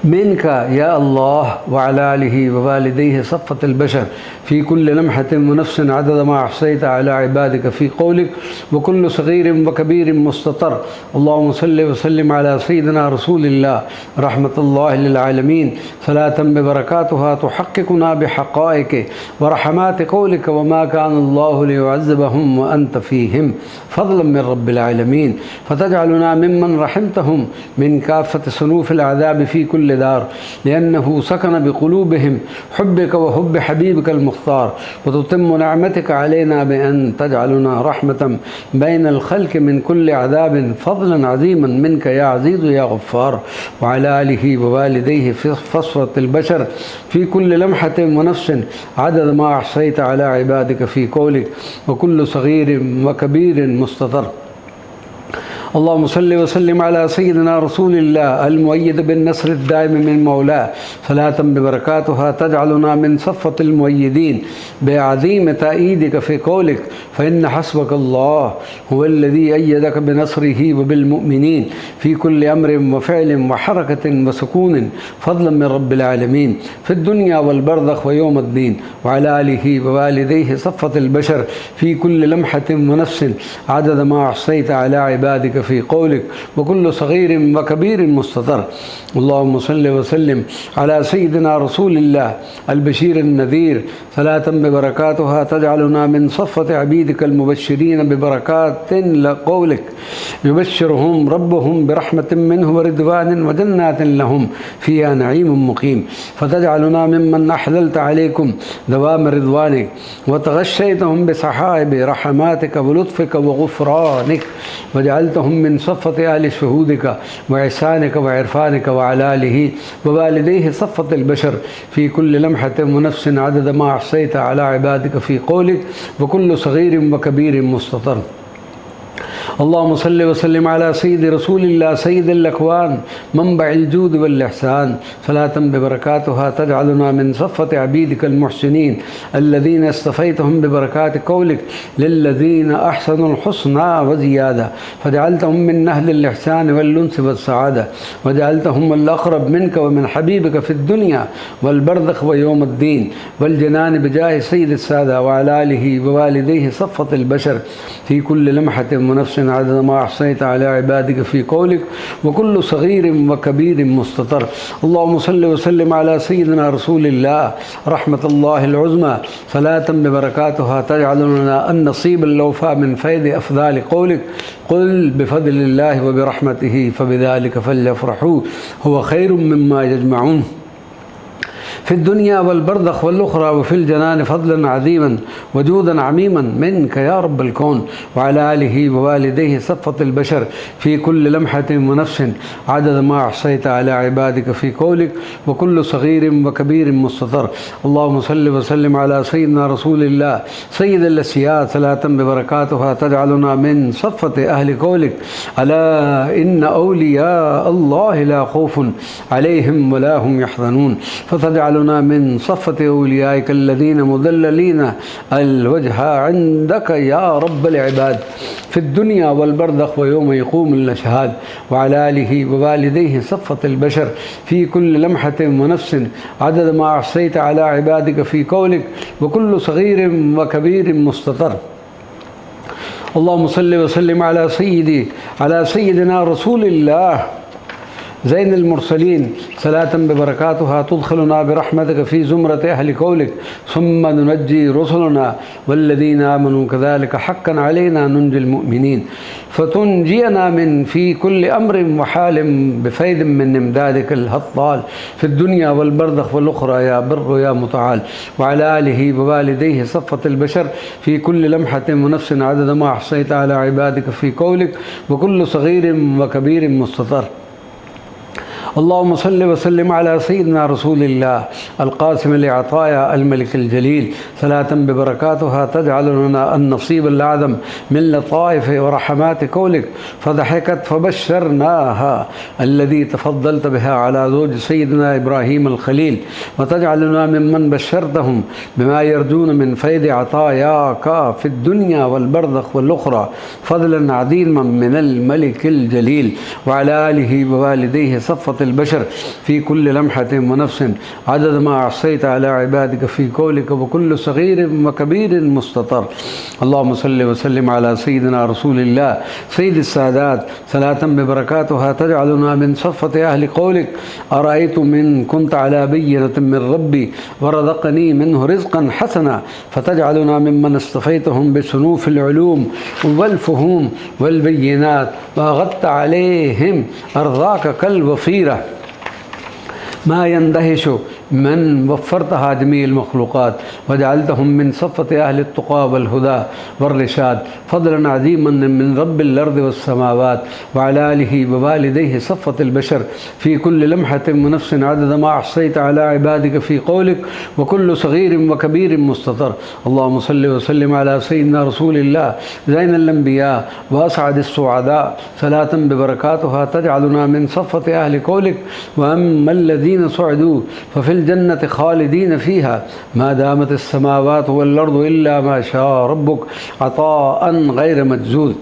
منك يا الله، وعلى آله ووالديه صفة البشر في كل لمحة ونفس عدد ما أحصيت على عبادك في قولك وكل صغير وكبير مستطر. اللهم صل وسلم على سيدنا رسول الله رحمة الله للعالمين صلاة ببركاتها تحققنا بحقائك ورحمات قولك وما كان الله ليعذبهم وأنت فيهم فضلا من رب العالمين، فتجعلنا ممن رحمتهم من كافة صنوف العذاب في كل دار، لأنه سكن بقلوبهم حبك وحب حبيبك المختار، وتتم نعمتك علينا بأن تجعلنا رحمة بين الخلق من كل عذاب فضلا عظيما منك يا عزيز يا غفار، وعلى آله ووالديه في فصفة البشر في كل لمحة ونفس عدد ما أحصيت على عبادك في قولك وكل صغير وكبير مستطر. اللهم صل وسلم على سيدنا رسول الله المؤيد بالنصر الدائم من مولاه صلاة ببركاتها تجعلنا من صفة المؤيدين بعظيم تأييدك في قولك فإن حسبك الله هو الذي أيدك بنصره وبالمؤمنين في كل أمر وفعل وحركة وسكون فضلا من رب العالمين في الدنيا والبرزخ ويوم الدين، وعلى آله ووالديه صفة البشر في كل لمحة ونفس عدد ما أحصيت على عبادك في قولك وكل صغير وكبير مستطر. اللهم صل وسلم على سيدنا رسول الله البشير النذير صلاة ببركاتها تجعلنا من صفة عبيدك المبشرين ببركات لقولك يبشرهم ربهم برحمة منه ورضوان وجنات لهم فيها نعيم مقيم، فتجعلنا ممن أحللت عليكم دوام رضوانك وتغشيتهم بسحائب رحماتك ولطفك وغفرانك وجعلتهم من صفة آل شهودك وإحسانك وعرفانك، وعلى آله ووالديه صفة البشر في كل لمحة ونفس عدد ما أحصيت على عبادك في قولك وكل صغير وكبير مستطر. اللهم صل وسلم على سيد رسول الله سيد الأكوان منبع الجود والإحسان صلاة ببركاتها تجعلنا من صفة عبيدك المحسنين الذين اصطفيتهم ببركات قولك للذين أحسنوا الحسنى وزيادة، فجعلتهم من أهل الإحسان والأنس والسعادة، وجعلتهم الأقرب منك ومن حبيبك في الدنيا والبرزخ ويوم الدين والجنان بجاه سيد السادة، وعلى آله ووالديه صفة البشر في كل لمحة ونفس عدد ما أحصيت على عبادك في قولك وكل صغير وكبير مستطر. اللهم صل وسلم على سيدنا رسول الله رحمة الله العظمى صلاة ببركاتها تجعلنا النصيب الأوفى من فيض أفضال قولك قل بفضل الله وبرحمته فبذلك فليفرحوا هو خير مما يجمعون في الدنيا والبرزخ والأخرى وفي الجنان فضلا عظيما وجودا عميما منك يا رب الكون، وعلى آله ووالديه صفة البشر في كل لمحة ونفس عدد ما أحصيت على عبادك في قولك وكل صغير وكبير مستطر. اللهم صل وسلم على سيدنا رسول الله سيد الأسياد صلاة ببركاتها تجعلنا من صفة أهل قولك ألا إن أولياء الله لا خوف عليهم ولا هم يحزنون، فتجعلنا من صفة أوليائك الذين مذللين الوجه عندك يا رب العباد في الدنيا والبرزخ ويوم يقوم الأشهاد، وعلى آله ووالديه صفة البشر في كل لمحة ونفس عدد ما أحصيت على عبادك في قولك وكل صغير وكبير مستطر. اللهم صل وسلم على سيدنا رسول الله زين المرسلين صلاة ببركاتها تدخلنا برحمتك في زمرة أهل قولك ثم ننجي رسلنا والذين آمنوا كذلك حقا علينا ننجي المؤمنين، فتنجينا من في كل أمر وحال بفيض من إمدادك الهطال في الدنيا والبرزخ والأخرى يا بر يا متعال، وعلى آله ووالديه صفة البشر في كل لمحة ونفس عدد ما أحصيت على عبادك في قولك وكل صغير وكبير مستطر. اللهم صل وسلم على سيدنا رسول الله القاسم لعطايا الملك الجليل صلاة ببركاتها تجعل لنا النصيب الأعظم من لطائف ورحمات قولك فضحكت فبشرناها الذي تفضلت بها على زوج سيدنا إبراهيم الخليل، وتجعلنا ممن بشرتهم بما يرجون من فيض عطاياك في الدنيا والبرزخ والأخرى فضلا عظيما من الملك الجليل، وعلى آله ووالديه صفة البشر في كل لمحة ونفس عدد ما أحصيت على عبادك في قولك وكل صغير وكبير مستطر. اللهم صل وسلم على سيدنا رسول الله سيد السادات صلاة ببركاتها تجعلنا من صفة أهل قولك. أرأيت من كنت على بينة من ربي ورزقني منه رزقا حسنا فتجعلنا ممن اصطفيتهم بصنوف العلوم والفهوم والبينات وأغدت عليهم أرضاك كالوفيرة ما يندهش من وفرتها جميع المخلوقات وجعلتهم من صفة أهل التقى والهدى والرشاد فضلا عظيما من رب الأرض والسماوات وعلى آله ووالديه صفة البشر في كل لمحة ونفس عدد ما أحصيت على عبادك في قولك وكل صغير وكبير مستطر. اللهم صل وسلم على سيدنا رسول الله زين الأنبياء وأسعد السعداء صلاة ببركاتها تجعلنا من صفة أهل قولك. وأما الذين صعدوا ففي الجنة خالدين فيها ما دامت السماوات والأرض إلا ما شاء ربك عطاء غير مجزوز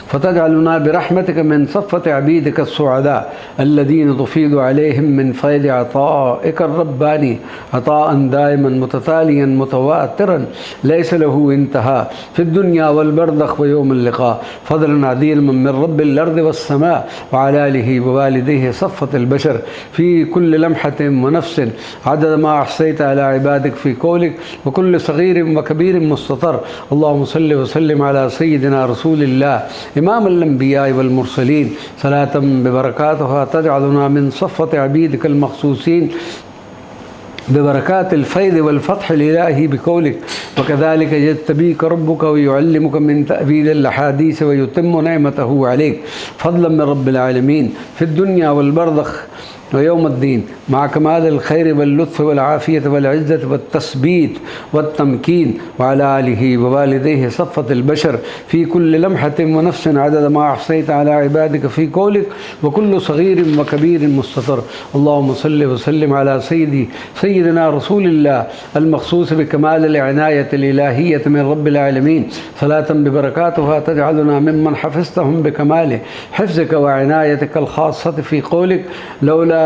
فتجعلنا برحمتك من صفة عبيدك السعداء الذين تفيض عليهم من فيض عطائك الرباني عطاء دائما متتاليا متواترا ليس له انتهاء في الدنيا والبرزخ ويوم اللقاء فضلا عظيما من رب الأرض والسماء وعلى آله ووالديه صفة البشر في كل لمحة ونفس عدد ما أحصيت على عبادك في قولك وكل صغير وكبير مستطر. اللهم صل وسلم على سيدنا رسول الله إمام الأنبياء والمرسلين صلاة ببركاتها تجعلنا من صفة عبيدك المخصوصين ببركات الفيض والفتح الإلهي بقولك. وكذلك يجتبيك ربك ويعلمك من تأويل الأحاديث ويتم نعمته عليك فضلا من رب العالمين في الدنيا والبرزخ ويوم الدين مع كمال الخير واللطف والعافية والعزة والتثبيت والتمكين وعلى آله ووالديه صفة البشر في كل لمحة ونفس عدد ما أحصيت على عبادك في قولك وكل صغير وكبير مستطر. اللهم صل وسلم على سيدنا رسول الله المخصوص بكمال العناية الإلهية من رب العالمين صلاة ببركاتها تجعلنا ممن حفظتهم بكمال حفظك وعنايتك الخاصة في قولك لولا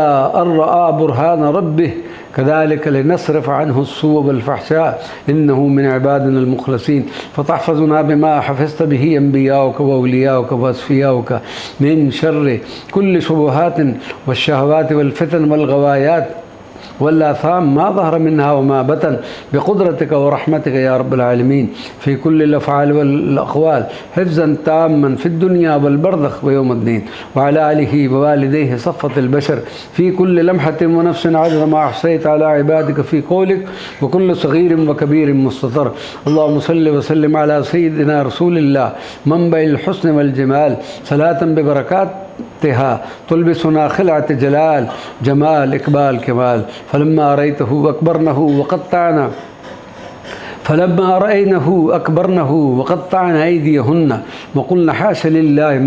أن رأى برهان ربه كذلك لنصرف عنه السوء والفحشاء إنه من عبادنا المخلصين فتحفظنا بما حفظت به أنبياؤك وأولياؤك وأصفياؤك من شر كل شبهات والشهوات والفتن والغوايات والآثام ما ظهر منها وما بطن بقدرتك ورحمتك يا رب العالمين في كل الأفعال والأقوال حفظا تاما في الدنيا والبرزخ ويوم الدين وعلى آله ووالديه صفة البشر في كل لمحة ونفس عدد ما أحصيت على عبادك في قولك وكل صغير وكبير مستطر. اللهم صل وسلم على سيدنا رسول الله منبع الحسن والجمال صلاة ببركاتها تلبسنا خلعة جلال جمال إقبال كمال فلما أكبرنه وقطعنا أيديهن وقلنا حاش لله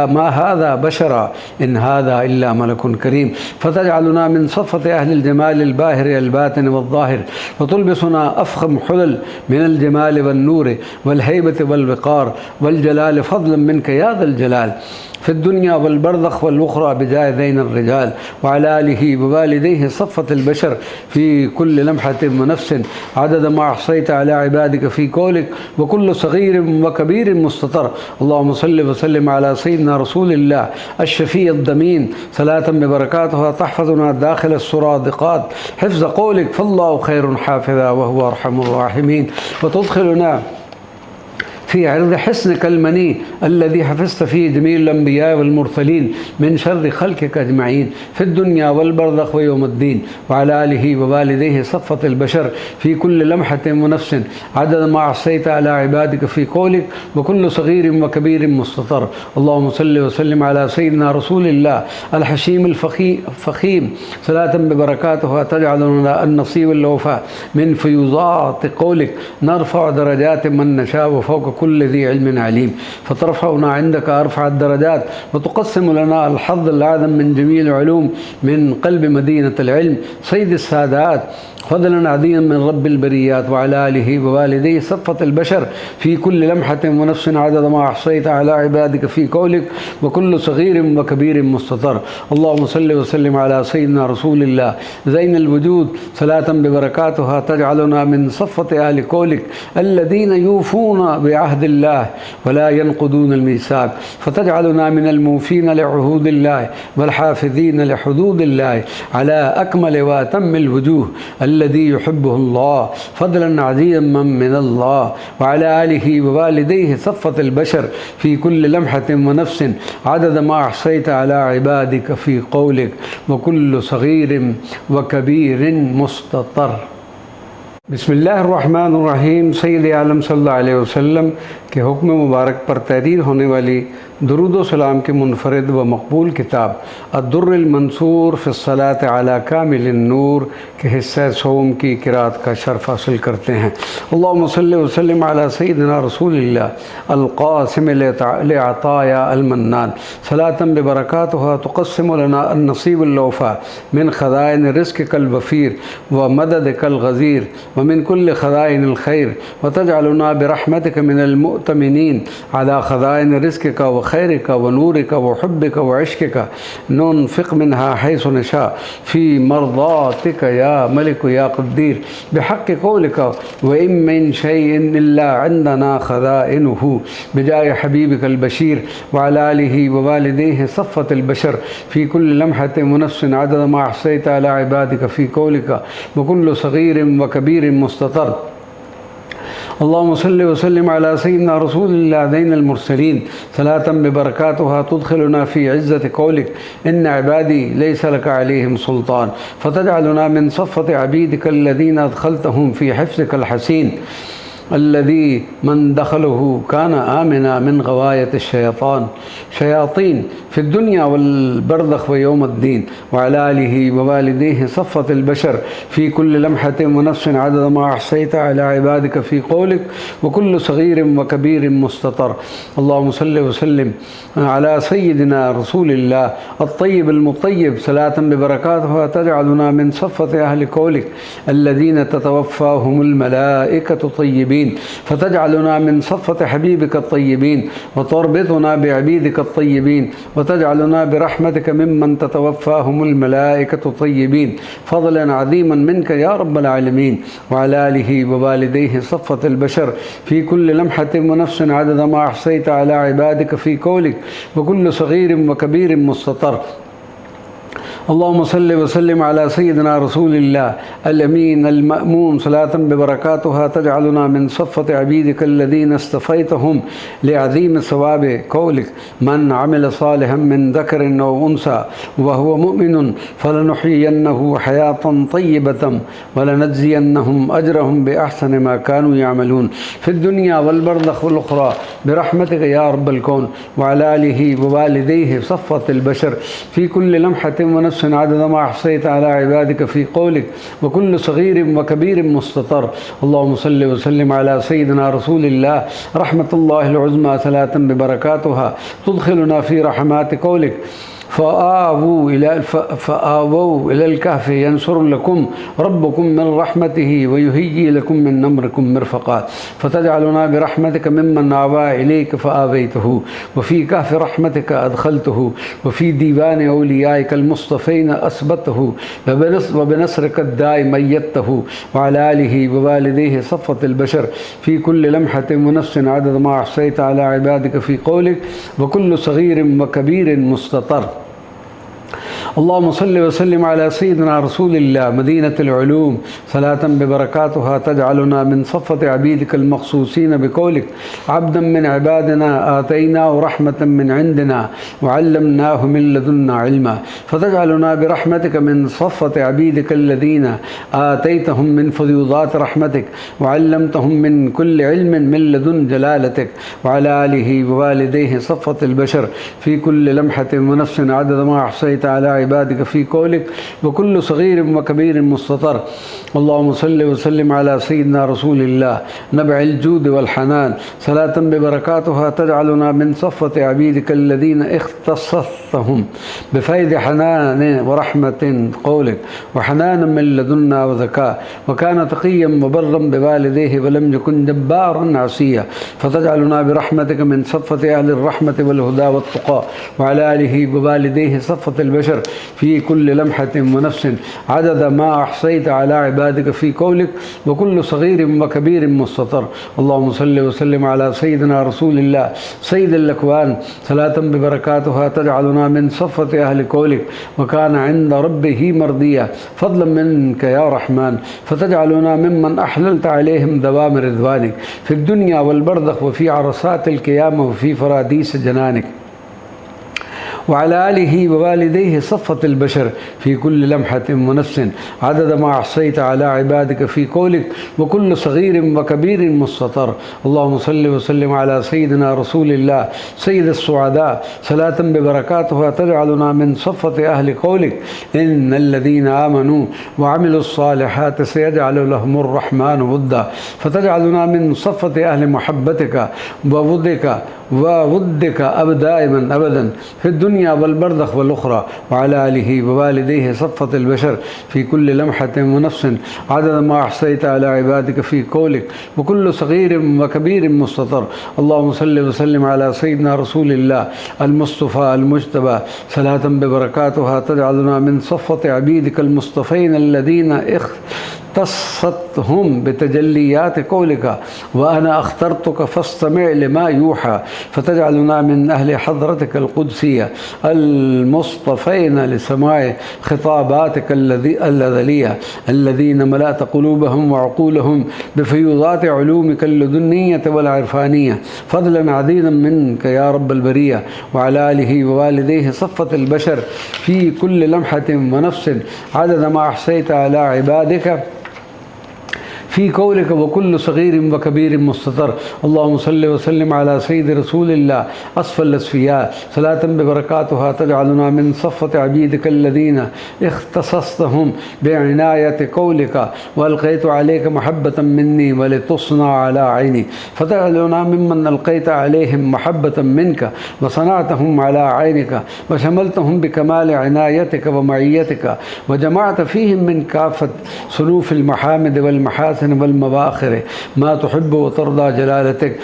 ما هذا بشرا إن هذا إلا ملك كريم فتجعلنا من صفة أهل الجمال الباهر الباطن والظاهر وتلبسنا أفخم حلل من الجمال والنور والهيبة والوقار والجلال فضلا منك يا ذا الجلال في الدنيا والبرزخ والأخرى بجاه ذين الرجال وعلى آله ووالديه صفة البشر في كل لمحة ونفس عدد ما أحصيت على عبادك في قولك وكل صغير وكبير مستطر. اللهم صل وسلم على سيدنا رسول الله الشفيع الضمين صلاة ببركاتها تحفظنا داخل السرادقات حفظ قولك فالله خير حافظا وهو أرحم الراحمين وتدخلنا في عرض حسنك المني الذي حفظت فيه جميع الأنبياء والمرسلين من شر خلقك أجمعين في الدنيا والبرزخ ويوم الدين وعلى آله ووالديه صفة البشر في كل لمحة ونفس عدد ما أحصيت على عبادك في قولك وكل صغير وكبير مستطر. اللهم صل وسلم على سيدنا رسول الله الحشيم الفخيم صلاة ببركاتها تجعلنا النصيب الوفاء من فيوضات قولك نرفع درجات من نشاء وفوق كل ذي علم عليم فترفعنا عندك أرفع الدرجات وتقسم لنا الحظ الأعظم من جميع العلوم من قلب مدينة العلم سيد السادات فضلا عظيما من رب البريات وعلى آله ووالديه صفة البشر في كل لمحة ونفس عدد ما أحصيت على عبادك في قولك وكل صغير وكبير مستطر. اللهم صل وسلم على سيدنا رسول الله زين الوجود صلاة ببركاتها تجعلنا من صفة أهل قولك الذين يوفون بعهد الله ولا ينقضون الميثاق، فتجعلنا من الموفين لعهود الله والحافظين لحدود الله على أكمل وأتم الوجوه الذي يحبه الله فضلا عظيما من الله وعلى آله ووالديه صفة البشر في كل لمحة ونفس عدد ما أحصيت على عبادك في قولك وكل صغير وكبير مستطر. बिस्मिल्लाहिर्रहमानिर्रहीम। सैयद आलम सल्लल्लाहु अलैहि वसल्लम के हुक्म मुबारक पर तहरीर होने वाली दुरूद व सलाम की मुनफरद व मकबूल किताब अद्दुर्रुल मंसूर फ़ी सलात अला कामिलिन नूर के हिस्सा सोम की किरात का शर्फ हासिल करते हैं। अल्लाहुम्मा सल्लि व सल्लिम अला सय्यिदिना रसूलिल्लाह अल-क़ासिम लिअताया अल-मन्नान सलातन बिबरकातुहा तुक़स्सिमु लना अन-नसीब अल-लौफ़ा मिन ख़ज़ाइन रिज़्क़िकल वफ़ीर व मददिकल गज़ीर व मिन कुल्लि ख़ज़ाइनिल ख़ैर व तजअलुना बिरहमतिका मिनल मुअतमिनीन अला ख़ज़ाइन रिज़्क़िका व खैरिका व नूरिका व हुब्बिका व इश्क़िका नुनफ़िक़ मिन्हा हैसु नशा फ़ी मर्ज़ातिका या मलिक या क़द्दीर बिहक़्क़ि क़ौलिका व इम मिन शैइन इल्ला इंदना ख़ज़ाइनुहु बिजाए हबीबिकल बशीर व अला आलिहि व वालिदैहि सफ़्फ़तिल बशर फ़ी कुल्लि लम्हतिन व नफ़्सिन अदद मा अहसैता अला इबादिका फ़ी क़ौलिका व कुल्लु सग़ीरिन व कबीरिन मुस्ततर। अल्लाहुम्मा सल्लि व सल्लिम अला सय्यिदिना रसूलिल्लाह ज़ैनिल मुरसलीन सलातन बिबरकातुहा तुदखिलुना फ़ी इज़्ज़ति क़ौलिक इन्ना इबादी लैसा लका अलैहिम सुल्तान फ़तजअलुना मिन सफ़्फ़ति अबीदिका अल्लज़ीना अदख़लतहुम फ़ी हिफ़्ज़िकल हसीन अल्लज़ी मन दख़लहु काना आमिना मिन ग़वायत शैतान शयातीन फ़ी दुनिया वल बरज़ख़ व यौमिद्दीन व अला आलिहि व वालिदैहि सफ़्फ़तिल बशर फ़ी कुल्लि लम्हतिन व नफ़्सिन अदद मा अहसैता अला इबादिका फ़ी क़ौलिक व कुल्लु सग़ीरिन व कबीरिन मुस्ततर। अल्लाहुम्मा सल्लि व सल्लिम अला सय्यिदिना रसूलिल्लाह अत-तय्यिबिल मुत्तय्यिब सलातन बिबरकातुहा तजअलुना मिन सफ़्फ़ति अहलि क़ौलिक अल्लज़ीना ततवफ़्फ़ाहुमुल मलाइकतु तय्यिबीन फ़तजअलुना मिन सफ़्फ़ति हबीबिका अत-तय्यिबीन व तुरबितुना बिअबीदिका अत-तय्यिबीन व तजअलुना बिरहमतिका मिम्मन ततवफ़्फ़ाहुमुल मलाइकतु तय्यिबीन फ़ज़लन अज़ीमन मिनका या रब्बल आलमीन व अला आलिहि व वालिदैहि सफ़्फ़तिल बशर फ़ी कुल्लि लम्हतिन व नफ़्सिन अदद मा अहसैता अला इबादिका फ़ी क़ौलिक व कुल्लु सग़ीरिन व कबीरिन मुस्ततर। अल्लाहुम्मा सल्लि व सल्लिम अला सय्यिदिना रसूलिल्लाह अल-अमीन अल-मअमून सलातन बिबरकातुहा तजअलुना मिन सफ़्फ़ति अबीदिका अल्लज़ीना इस्तफ़ैतहुम लिअज़ीमि सवाबि क़ौलिक मन अमिल सालिहन मिन ज़करिन औ उन्सा व हुवा मुमिनुन फ़लनुहयियन्नहु हयातन तय्यबतन व लनजज़ियन्नहुम अजरहुम बिअहसनि मा कानू यअमलून फ़िद दुनिया वल बरज़ख़ वल उख़रा बिरहमतिका या रब्बल कौन व अला आलिहि व वालिदैहि सफ़्फ़तिल बशर फ़ी कुल्लि लम्हतिन व नफ़्सिन अदद मा अहसैता अला इबादिका फ़ी क़ौलिक व कुल्लु सग़ीरिन व कबीरिन मुस्ततर। अल्लाहुम्मा सल्लि व सल्लिम अला सय्यिदिना रसूलिल्लाह रहमतुल्लाहिल उज़्मा सलातन बिबरकातुहा तुदखिलुना फ़ी रहमाति क़ौलिक फ़आवू इलल कहफ़ यंसुर लकुम रब्बुकुम मिन रहमतिही व युहय्यि लकुम मिन अम्रिकुम मिरफ़क़ा फ़तजअलुना बिरहमतिका मिम्मन आवा इलैका फ़आवैतुहु व फ़ी कहफ़ि रहमतिका अदख़लतुहु व फ़ी दीवानि औलियाइकल मुस्तफ़ीन असबतहु व बिनस्रिका दाइम अय्यदतहु व अला आलिहि व वालिदैहि सफ़्फ़तिल बशर फ़ी कुल्लि लम्हतिन व नफ़्सिन अदद मा अहसैता अला इबादिका फ़ी क़ौलिक व कुल्लु सग़ीरिन व कबीरिन मुस्ततर। अल्लाहुम्मा सल्लि व सल्लिम अला सय्यिदिना रसूलिल्लाह मदीनतिल उलूम सलातन बिबरकातुहा तजअलुना मिन सफ़्फ़ति अबीदिकल मख़सूसीन बिक़ौलिक अब्दन मिन इबादिना आतैनाहु रहमतन मिन इंदिना व अल्लमनाहु मिन लदुन्ना इल्मा फ़तजअलुना बिरहमतिका मिन सफ़्फ़ति अबीदिकल लज़ीना आतैतहुम मिन फ़ुयूज़ाति रहमतिक व अल्लमतहुम मिन कुल्लि इल्मिन मिन लदुन जलालतिक व अला आलिहि व वालिदैहि सफ़्फ़तिल बशर फ़ी कुल्लि लम्हतिन व नफ़्सिन अदद मा अहसैता अला عبادك في قولك وكل صغير وكبير مستطر. اللهم صل وسلم على سيدنا رسول الله نبع الجود والحنان، صلاة ببركاتها تجعلنا من صفة عبيدك الذين اختصصتهم بفيض حنان ورحمة قولك وحنانا من لدنا وذكاء، وكان تقيا وبرا بوالديه ولم يكن جبارا عصيا، فتجعلنا برحمتك من صفة أهل الرحمة والهدى والتقى، وعلى آله ووالديه صفة البشر في كل لمحة ونفس عدد ما أحصيت على عبادك في قولك وكل صغير وكبير مستطر. اللهم صل وسلم على سيدنا رسول الله سيد الأكوان، صلاة ببركاتها تجعلنا من صفة أهل قولك وكان عند ربه مرضيا، فضلا منك يا رحمن، فتجعلنا ممن أحللت عليهم دوام رضوانك في الدنيا والبرزخ وفي عرصات القيامة وفي فراديس جنانك، وعلى آله ووالديه صفة البشر في كل لمحة ونفس عدد ما أحصيت على عبادك في قولك وكل صغير وكبير مستطر. اللهم صل وسلم على سيدنا رسول الله سيد السعداء، صلاة ببركاتها تجعلنا من صفة أهل قولك إن الذين آمنوا وعملوا الصالحات سيجعل لهم الرحمن ودا، فتجعلنا من صفة أهل محبتك وودك دائما أبدا في الدنيا والبرزخ والأخرى، وعلى آله ووالديه صفة البشر في كل لمحة ونفس عدد ما أحصيت على عبادك في قولك وكل صغير وكبير مستطر. اللهم صل وسلم على سيدنا رسول الله المصطفى المجتبى، صلاة ببركاتها تجعلنا من صفة عبيدك المصطفين الذين اختصتهم بتجليات قولك وأنا اخترتك فاستمع لما يوحى، فتجعلنا من أهل حضرتك القدسية المصطفين لسماع خطاباتك الأزلية الذين ملأت قلوبهم وعقولهم بفيوضات علومك اللدنية والعرفانية، فضلا عظيما منك يا رب البرية، وعلى آله ووالديه صفة البشر في كل لمحة ونفس عدد ما أحصيت على عبادك في قولك وكل صغير وكبير مستطر. اللهم صل وسلم على سيد رسول الله أصفى الأصفياء، صلاة ببركاتها تجعلنا من صفة عبيدك الذين اختصصتهم بعناية قولك وألقيت عليك محبة مني ولتصنع على عيني، فتجعلنا ممن ألقيت عليهم محبة منك وصنعتهم على عينك وشملتهم بكمال عنايتك ومعيتك، وجمعت فيهم من كافة صنوف المحامد والمحاسن والمباخر ما تحب وترضى جلالتك،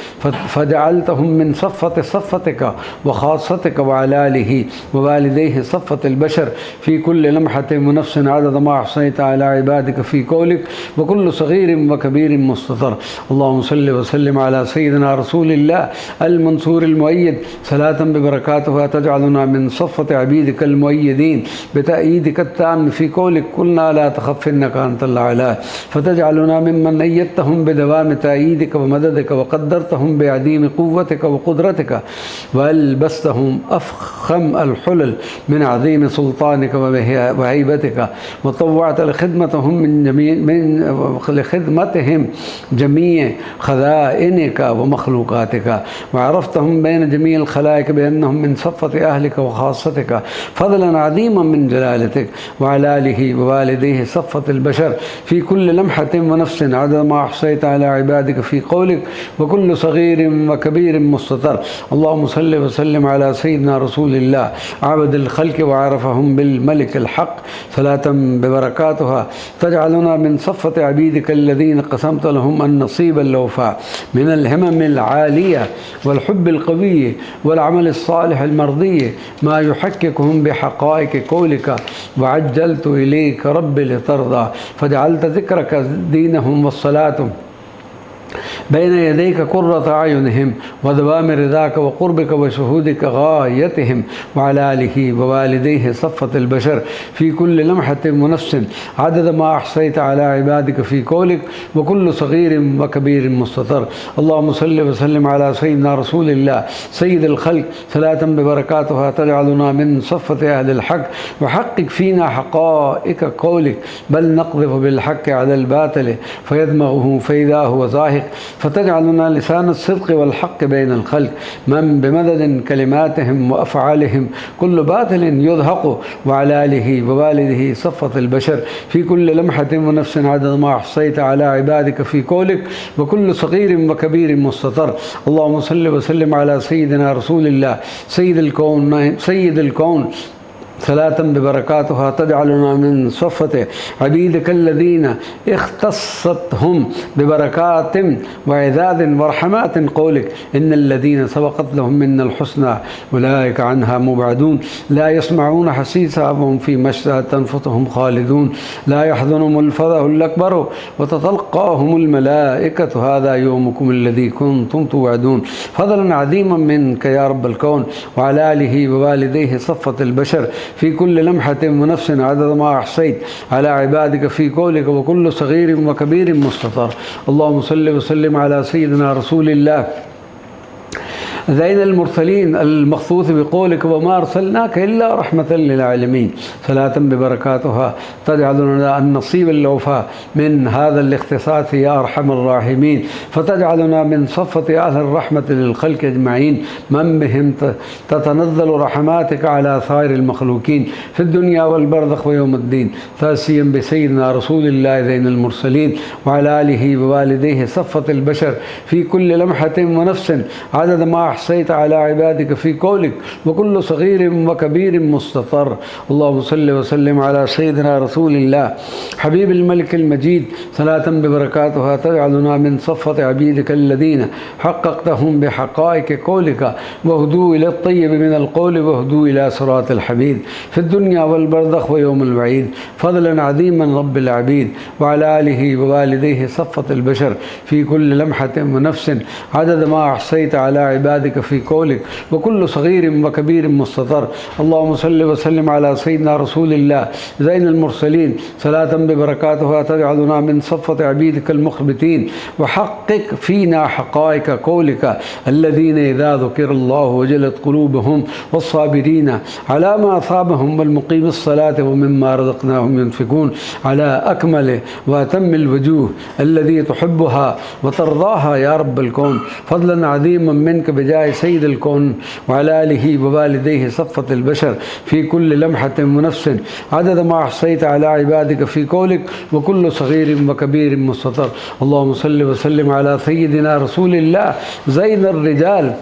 فجعلتهم من صفتك وخاصتك، وعلى آله ووالديه صفة البشر في كل لمحة ونفس عدد ما أحصيت على عبادك في قولك وكل صغير وكبير مستطر. اللهم صل وسلم على سيدنا رسول الله المنصور المؤيد، صلاة ببركاتها تجعلنا من صفة عبيدك المؤيدين بتأييدك التام في قولك قلنا لا تخف إنك أنت الأعلى، فتجعلنا ممن أيدتهم بدوام تأييدك ومددك وقدرتهم بعديم قوتك وقدرتك وألبستهم أفخم الحلل من عظيم سلطانك وهيبتك، وطوعت لخدمتهم جميع خزائنك ومخلوقاتك، وعرفتهم بين جميع الخلائق بأنهم من صفة أهلك وخاصتك فضلا عظيما من جلالتك، وعلى آله ووالديه صفة البشر في كل لمحة ونفس عدد ما أحصيت على عبادك في قولك وكل صغير وكبير مستطر. اللهم صل وسلم على سيدنا رسول الله عبد الخلق وعرفهم بالملك الحق، صلاة ببركاتها تجعلنا من صفة عبيدك الذين قسمت لهم النصيب الأوفى من الهمم العالية والحب القوي والعمل الصالح المرضي ما يحققهم بحقائق قولك، وعجلت إليك رب لترضى، فجعلت ذكرك دينهم والصلاة بين يديك قرة أعينهم ودوام رضاك وقربك وشهودك غايتهم، وعلى آله ووالديه صفة البشر في كل لمحة ونفس عدد ما أحصيت على عبادك في قولك وكل صغير وكبير مستطر. اللهم صل وسلم على سيدنا رسول الله سيد الخلق، صلاة ببركاتها تجعلنا من صفة أهل الحق، وحقق فينا حقائق قولك بل نقذف بالحق على الباطل فيدمغه فإذا هو زاهق، فتجعلنا لسان الصدق والحق بين الخلق، من بمدد كلماتهم وأفعالهم كل باطل يذهق، وعلى آله ووالده صفة البشر في كل لمحة ونفس عدد ما أحصيت على عبادك في قولك، وكل صغير وكبير مستطر. اللهم صل وسلم على سيدنا رسول الله سيد الكون صلاة ببركاتها تجعلنا من صفة عبيدك الذين اختصتهم ببركات وعذاب ورحمات قولك، إن الذين سبقت لهم منا الحسنى أولئك عنها مبعدون، لا يسمعون حسيسها وهم فيما اشتهت أنفسهم خالدون، لا يحزنهم الفزع الأكبر وتتلقاهم الملائكة هذا يومكم الذي كنتم توعدون. فضلا عظيما منك يا رب الكون وعلى آله ووالديه صفة البشر في كل لمحة ونفس عدد ما أحصيت على عبادك في قولك، وكل صغير وكبير مستطر. اللهم صل وسلم على سيدنا رسول الله زين المرسلين المخصوص بقولك وما أرسلناك إلا رحمة للعالمين، صلاة ببركاتها تجعلنا النصيب الأوفى من هذا الاختصاص يا أرحم الراحمين، فتجعلنا من صفة أهل الرحمة للخلق أجمعين، من بهم تتنزل رحماتك على سائر المخلوقين في الدنيا والبرزخ ويوم الدين، تأسيا بسيدنا رسول الله زين المرسلين وعلى آله ووالديه صفة البشر في كل لمحة ونفس عدد ما أحصيت على عبادك في قولك، وكل صغير وكبير مستطر. اللهم صل وسلم على سيدنا رسول الله حبيب الملك المجيد، صلاة ببركاتها تجعلنا من صفة عبيدك الذين حققتهم بحقائق قولك، وهدوا إلى الطيب من القول، وهدوا إلى صراط الحميد في الدنيا والبرزخ ويوم الوعيد. فضلا عظيما رب العبيد وعلى آله ووالديه صفة البشر في كل لمحة ونفس عدد ما أحصيت على عبادك في قولك، وكل صغير وكبير مستطر. اللهم صل وسلم على سيدنا رسول الله زين المرسلين، صلاة ببركاتها تجعلنا من صفة عبيدك المخبتين، وحقق فينا حقائق قولك الذين إذا ذكر الله وجلت قلوبهم، والصابرين على ما أصابهم، والمقيم الصلاة ومما رزقناهم ينفقون، على أكمل وأتم الوجوه الذي تحبها وترضاها يا رب الكون. فضلا عظيما منك بجاه سيد الكون وعلى آله ووالديه صفة البشر في كل لمحة ونفس عدد ما أحصيت على عبادك في قولك، وكل صغير وكبير مستطر. اللهم صل وسلم على سيدنا رسول الله زين الرجال،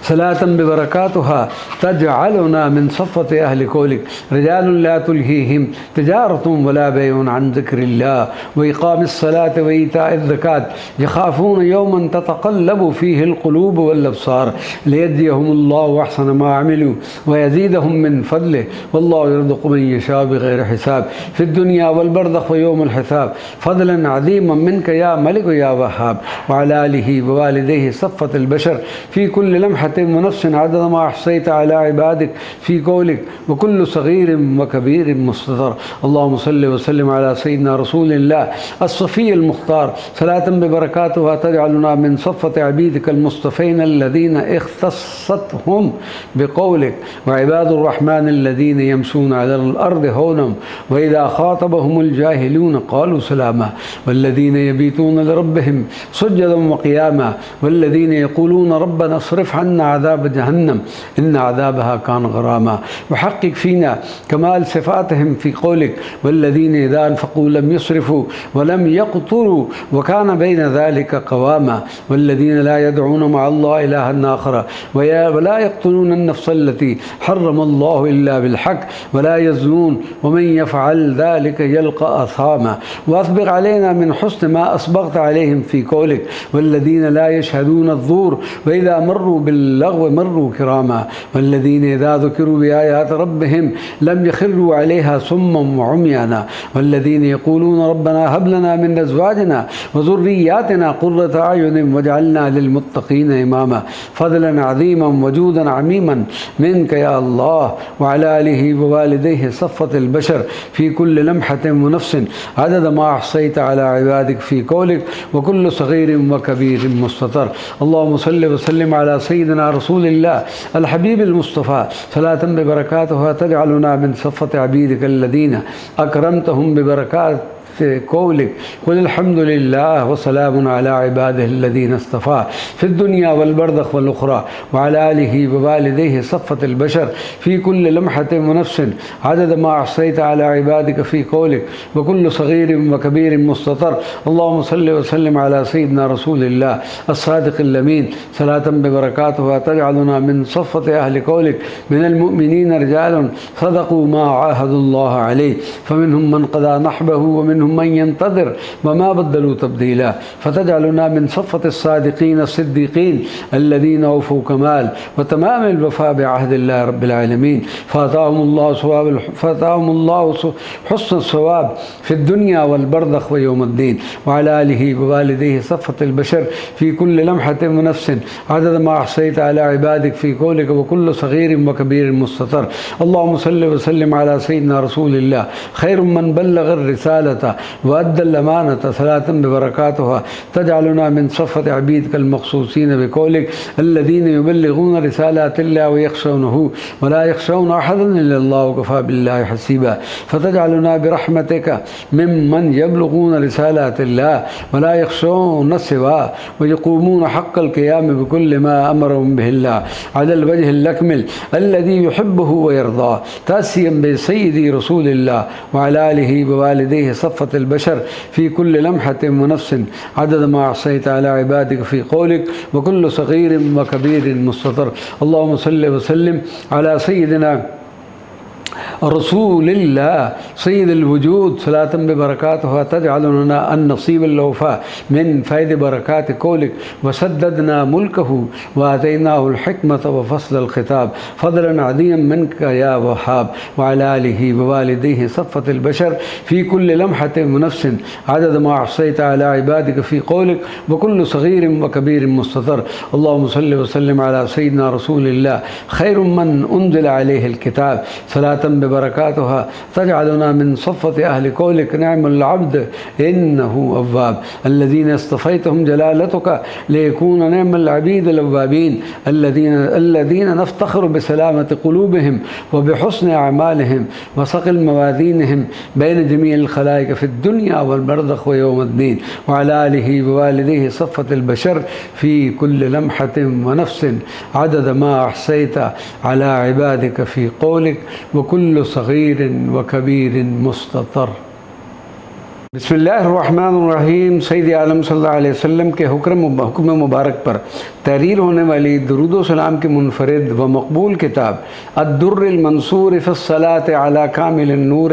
صلاة ببركاتها تجعلنا من صفة أهل قولك، رجال لا تلهيهم تجارة ولا بيع عن ذكر الله وإقام الصلاة وإيتاء الزكاة، يخافون يوما تتقلب فيه القلوب والأبصار، ليجزيهم الله أحسن ما عملوا ويزيدهم من فضله، والله يرزق من يشاء بغير حساب في الدنيا والبرزخ ويوم الحساب. فضلا عظيما منك يا ملك يا وهاب وعلى آله ووالديه صفة البشر في كل لمحة ونفس عدد ما أحصيت على عبادك في قولك، وكل صغير وكبير مستطر. اللهم صل وسلم على سيدنا رسول الله الصفي المختار، صلاة ببركاتها تجعلنا من صفة عبيدك المصطفين الذين اختصتهم بقولك، وعباد الرحمن الذين يمشون على الأرض هونا وإذا خاطبهم الجاهلون قالوا سلاما، والذين يبيتون لربهم سجدا وقياما، والذين يقولون ربنا اصرف عنا عذاب جهنم إن عذابها كان غراما. وحقق فينا كمال صفاتهم في قولك، والذين إذا أنفقوا لم يسرفوا ولم يقتروا وكان بين ذلك قواما، والذين لا يدعون مع الله إلها آخر ولا يقتلون النفس التي حرم الله إلا بالحق ولا يزنون ومن يفعل ذلك يلقى أثاما. وأسبغ علينا من حسن ما أسبغت عليهم في قولك، والذين لا يشهدون الزور وإذا مروا باللغو مروا كراما، والذين إذا ذكروا بآيات ربهم لم يخروا عليها صما وعميانا، والذين يقولون ربنا هب لنا من أزواجنا وذرياتنا قرة أعين واجعلنا للمتقين إماما. فضلا عظيما وجودا عميما منك يا الله وعلى آله ووالديه صفة البشر في كل لمحة ونفس عدد ما أحصيت على عبادك في قولك، وكل صغير وكبير مستطر. اللهم صل وسلم على سيدنا رسول الله الحبيب المصطفى، صلاة ببركاتها تجعلنا من صفة عبيدك الذين أكرمتهم ببركات بحفظ قولك قل الحمد لله وسلام على عباده الذين اصطفى في الدنيا والبرزخ والأخرى وعلى آله ووالديه صفة البشر في كل لمحة ونفس عدد ما أحصيت على عبادك في قولك وكل صغير وكبير مستطر. اللهم صل وسلم على سيدنا رسول الله الصادق الأمين صلاة ببركاتها تجعلنا من صفة أهل قولك من المؤمنين رجال صدقوا ما عاهدوا الله عليه فمنهم من قضى نحبه ومنهم من ينتظر وما بدلوا تبديلا فتجعلنا من صفة الصادقين الصديقين الذين أوفوا كمال وتمام الوفاء بعهد الله رب العالمين فأتاهم الله حسن الصواب في الدنيا والبرزخ ويوم الدين وعلى آله ووالديه صفة البشر في كل لمحة ونفس عدد ما أحصيت على عبادك في قولك وكل صغير وكبير مستطر. اللهم صل وسلم على سيدنا رسول الله خير من بلغ الرسالة وأدى الأمانة صلاة ببركاتها تجعلنا من صفة عبيدك المخصوصين بقولك الذين يبلغون رسالات الله ويخشونه ولا يخشون أحدا إلا الله وكفى بالله حسيبا فتجعلنا برحمتك ممن يبلغون رسالات الله ولا يخشون سواه ويقومون حق القيام بكل ما أمرهم به الله على الوجه الأكمل الذي يحبه ويرضاه تأسيا بسيدي رسول الله وعلى آله ووالديه صفة البشر في كل لمحة ونفس عدد ما أحصيت على عبادك في قولك وكل صغير وكبير مستطر. اللهم صل وسلم على سيدنا رسول الله سيد الوجود صلاة ببركاتها تجعلنا النصيب الأوفى من فيض بركات قولك وسددنا ملكه وآتيناه الحكمة وفصل الخطاب فضلا عظيما منك يا وهاب وعلى آله ووالديه صفة البشر في كل لمحة ونفس عدد ما أحصيت على عبادك في قولك وكل صغير وكبير مستطر. اللهم صل وسلم على سيدنا رسول الله خير من أنزل عليه الكتاب صلاة ببركاتها تجعلنا من صفة أهل قولك نعم العبد إنه أواب الذين اصطفيتهم جلالتك ليكون نعم العبيد الأوابين الذين نفتخر بسلامة قلوبهم وبحسن أعمالهم وصقل موازينهم بين جميع الخلائق في الدنيا والبرزخ ويوم الدين وعلى آله ووالديه صفة البشر في كل لمحة ونفس عدد ما أحصيت على عبادك في قولك وكل صغير وكبير مستطر. बिस्मिल्लाहिर्रहमानिर्रहीम सैयद आलम सल्लल्लाहु अलैहि वसल्लम के हुक्म मुबारक पर तहरीर होने वाली दुरूद व सलाम की मुनफरिद व मकबूल किताब अद्दुर्रुल मंसूर फ़िस्सलात अला कामिल नूर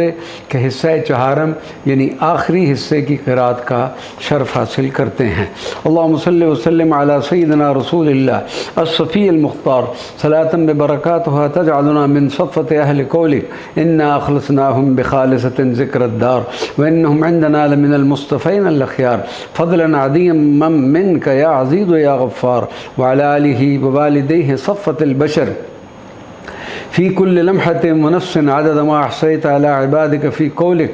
के हिस्सा चहारम यानी आखिरी हिस्से की क़िरात का शर्फ हासिल करते हैं। अल्लाहुम्मा सल्लि व सल्लिम अला सय्यिदिना रसूलिल्लाह अस्सफ़ील मुख्तार सलातन बिबरकातुहा तजअलुना मिन सफ़्वति अहलि क़ौलिक इन्ना अख़लसनाहुम बिख़ालिसतिन ज़िक्रिद्दार व इन्नहुम इंदना लमिनल मुस्तफ़ीन अल-अख़यार फ़ज़लन अज़ीमम मिनका या अज़ीज़ या गफ़्फ़ार वअला आलिहि व वालिदैहि सफ़्वतिल बशर फ़ी कुल्लि लम्हतिन व नफ़्सिन अदद मा अहसैत अला इबादिका फ़ी क़ौलिक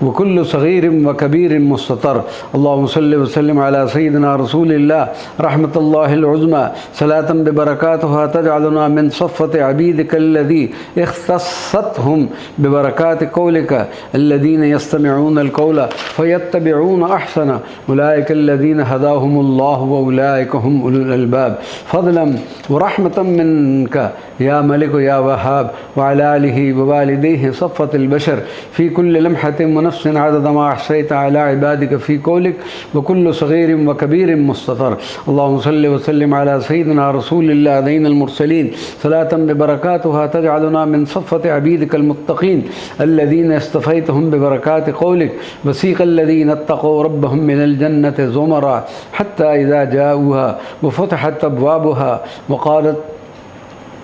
वकुल्लु सग़ीरिन व कबीरिन मुस्ततर। अल्लाहुम्मा सल्लि व सल्लिम अला सय्यिदिना रसूलिल्लाह रहमतुल्लाहिल उज़्मा सलातन बिबरकातुहा तजअलुना मिन सफ़्वति अबीदिका अल्लज़ी इख़्तस्सतहुम बिबरकाति क़ौलिका अल्लज़ीना यस्तमिऊनल क़ौला फ़यत्तबिऊना अहसना उलाइका अल्लज़ीना हदाहुमुल्लाहु व उलाइका हुम उलुल अलबाब फ़ज़लन व रहमतन मिनका या मलिक या वहाब व अला आलिहि व वालिदैहि सफ़्वतिल बशर फ़ी कुल्लि लम्हतिन नफ़्स अदद मा अहसैत अला इबादिका फ़ी क़ौलिक व कुल्लु सग़ीरिन व कबीरिन मुस्ततर। अल्लाहुम्मा सल्लि व सल्लिम अला सय्यिदिना रसूलिल्लाह ज़ैनिल मुरसलीन सलातन बिबरकातुहा तजअलुना मिन सफ़्वति अबीदिकल मुत्तक़ीन अल्लज़ीना इस्तफ़ैतहुम बिबरकाति क़ौलिक वसीक़ल लज़ीना इत्तक़ौ रब्बहुम मिनल जन्नति ज़ुमरा हत्ता इज़ा जाऊहा व फ़ुतिहत अब्वाबुहा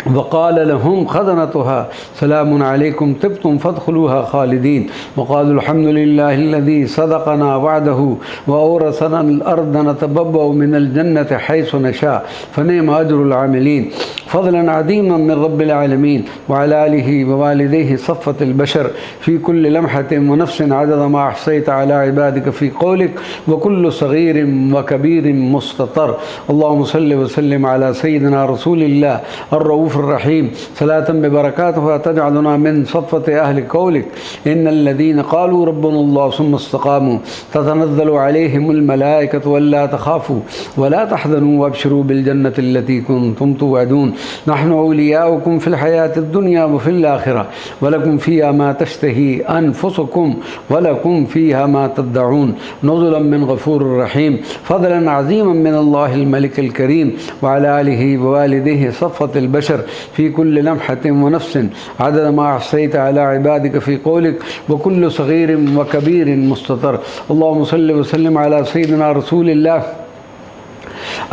वक़ाल लहुम ख़ज़नतुहा सलामुन अलैकुम तिब्तुम फ़दख़ुलूहा ख़ालिदीन वक़ालू अल्हम्दुलिल्लाहिल्लज़ी सदक़ना वअदहू व औरसनल अर्द नतबव्वअ मिनल जन्नति हैसु नशा फ़निअम अज्रुल आमिलीन فضلا عظيما من رب العالمين وعلى آله ووالديه صفة البشر في كل لمحة ونفس عدد ما أحصيت على عبادك في قولك وكل صغير وكبير مستطر. اللهم صل وسلم على سيدنا رسول الله الرؤوف الرحيم صلاة ببركاتها تجعلنا من صفة أهل قولك. إن الذين قالوا ربنا الله ثم استقاموا تتنزل عليهم الملائكة ولا تخافوا ولا تحزنوا وابشروا بالجنة التي كنتم توعدون. نحن أولياؤكم في الحياة الدنيا وفي الآخرة ولكم فيها ما تشتهي أنفسكم ولكم فيها ما تدعون نزلا من غفور رحيم. فضلا عظيما من الله الملك الكريم وعلى آله ووالديه صفة البشر في كل لمحة ونفس عدد ما أحصيت على عبادك في قولك وكل صغير وكبير مستطر. اللهم صل وسلم على سيدنا رسول الله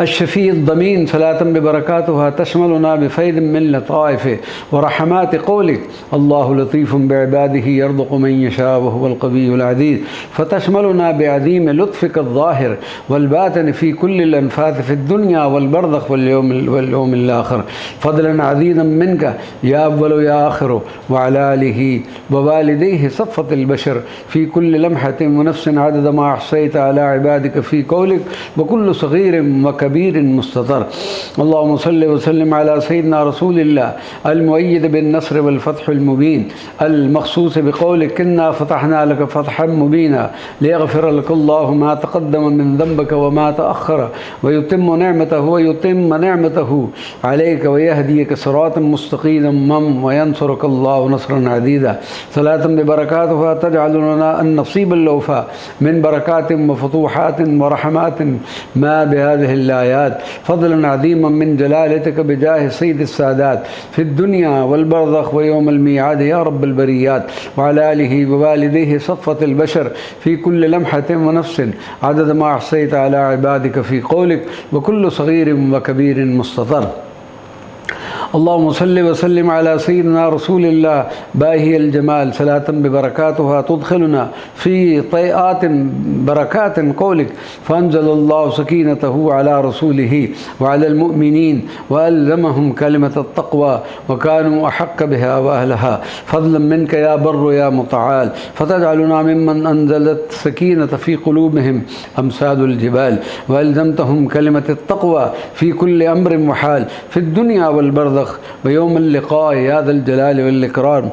الشفيع الضمين صلاة ببركاتها تشملنا بفيض من لطائفه ورحمات قولك الله لطيف بعباده يرزق من يشاء وهو القوي العزيز. فتشملنا بعظيم لطفك الظاهر والباطن في كل الأنفاس في الدنيا والبرزخ واليوم الآخر. فضلا عزيزا منك يا أول يا آخر وعلى آله ووالديه صفة البشر في كل لمحة ونفس عدد ما أحصيت على عبادك في قولك وكل صغير وكبير مستطر. اللهم صل وسلم على سيدنا رسول الله المؤيد بالنصر والفتح المبين المخصوص بقولك إنا فتحنا لك فتحا مبينا ليغفر لك الله ما تقدم من ذنبك وما تأخر ويتم نعمته عليك ويهديك صراطا مستقيما وينصرك الله نصرا عزيزا. صلاة ببركاتها تجعل لنا النصيب الأوفى من بركات وفتوحات ورحمات ما بهذه الآيات. فضلا عظيما من جلالتك بجاه سيد السادات في الدنيا والبرزخ ويوم الميعاد يا رب البريات وعلى آله ووالديه صفة البشر في كل لمحة ونفس عدد ما أحصيت على عبادك في قولك وكل صغير وكبير مستطر. اللهم صل وسلم على سيدنا رسول الله باهي الجمال صلاة ببركاتها تدخلنا في طيئات بركات قولك فأنزل الله سكينته على رسوله وعلى المؤمنين وألزمهم كلمة التقوى وكانوا أحق بها وأهلها. فضلا منك يا بر يا متعال فتجعلنا ممن أنزلت سكينة في قلوبهم أمثال الجبال وألزمتهم كلمة التقوى في كل أمر وحال في الدنيا والبرزخ ويوم اللقاء يا ذا الجلال والإكرام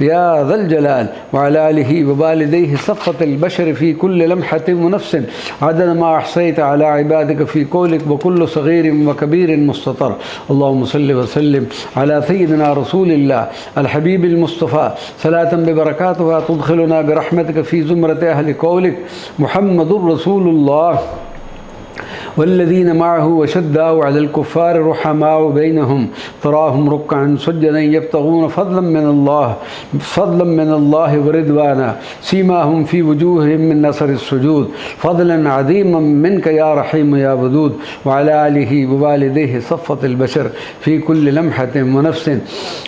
يا ذا الجلال وعلى آله ووالديه صفة البشر في كل لمحة ونفس عدد ما أحصيت على عبادك في قولك وكل صغير وكبير مستطر. اللهم صل وسلم على سيدنا رسول الله الحبيب المصطفى صلاة ببركاتها تدخلنا برحمتك في زمرة أهل قولك محمد رسول الله والذين معه وشدوا على الكفار رحماء بينهم تراهم ركعا سجدا يبتغون فضلا من الله ورضوانا سيماهم في وجوههم من نصر السجود. فضلا عظيما منك يا رحيم يا ودود وعلى آله ووالديه صفة البشر في كل لمحة ونفس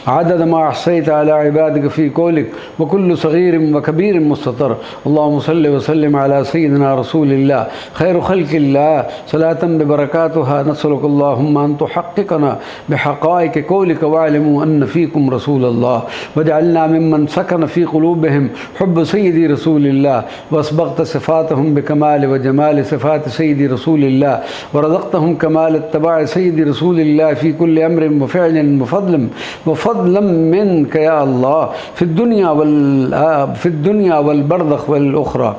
عدد ما أحصيت على عبادك في قولك وكل صغير وكبير مستطر. اللهم صل وسلم على سيدنا رسول الله خير خلق الله صلاة ببركاتها نسألك اللهم أن تحققنا بحقائق قولك واعلموا أن فيكم رسول الله واجعلنا ممن سكن في قلوبهم حب سيدي رسول الله وأسبغت صفاتهم بكمال وجمال صفات سيدي رسول الله ورزقتهم كمال اتباع سيدي رسول الله في كل أمر وفعل وفضلا منك يا الله في الدنيا والبرزخ والأخرى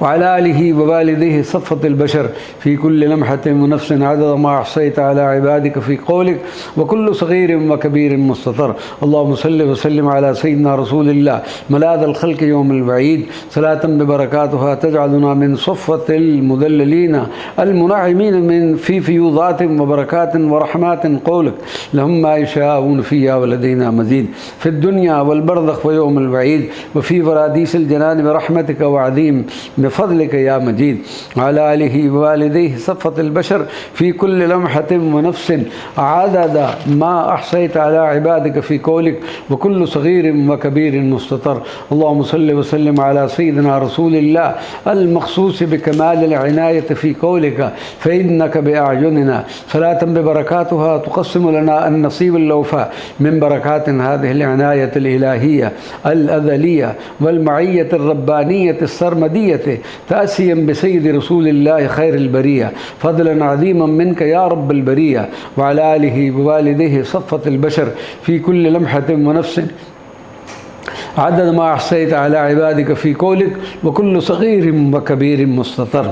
وعلى آله ووالديه صفة البشر في كل لمحة ونفس عدد ما أحصيت على عبادك في قولك وكل صغير وكبير مستطر. اللهم صل وسلم على سيدنا رسول الله ملاذ الخلق يوم الوعيد صلاة ببركاتها تجعلنا من صفة المذللين المنعمين من في فيوضات وبركات ورحمات قولك لهم ما يشاءون فيها ولدينا مزيد في الدنيا والبرزخ ويوم الوعيد وفي فراديس الجنان برحمتك وعظيم بفضلك يا مجيد، وعلى آله ووالديه صفة البشر في كل لمحة ونفس عدد ما أحصيت على عبادك في قولك، وكل صغير وكبير مستطر. اللهم صل وسلم على سيدنا رسول الله المخصوص بكمال العناية في قولك فإنك بأعيننا، صلاة ببركاتها تقسم لنا النصيب الأوفى من بركات هذه العناية الإلهية الأزلية والمعية الربانية السرمدية، تأسيا بسيد رسول الله خير البرية، فضلا عظيما منك يا رب البرية، وعلى آله ووالديه صفة البشر في كل لمحة ونفس عدد ما أحصيت على عبادك في قولك، وكل صغير وكبير مستطر.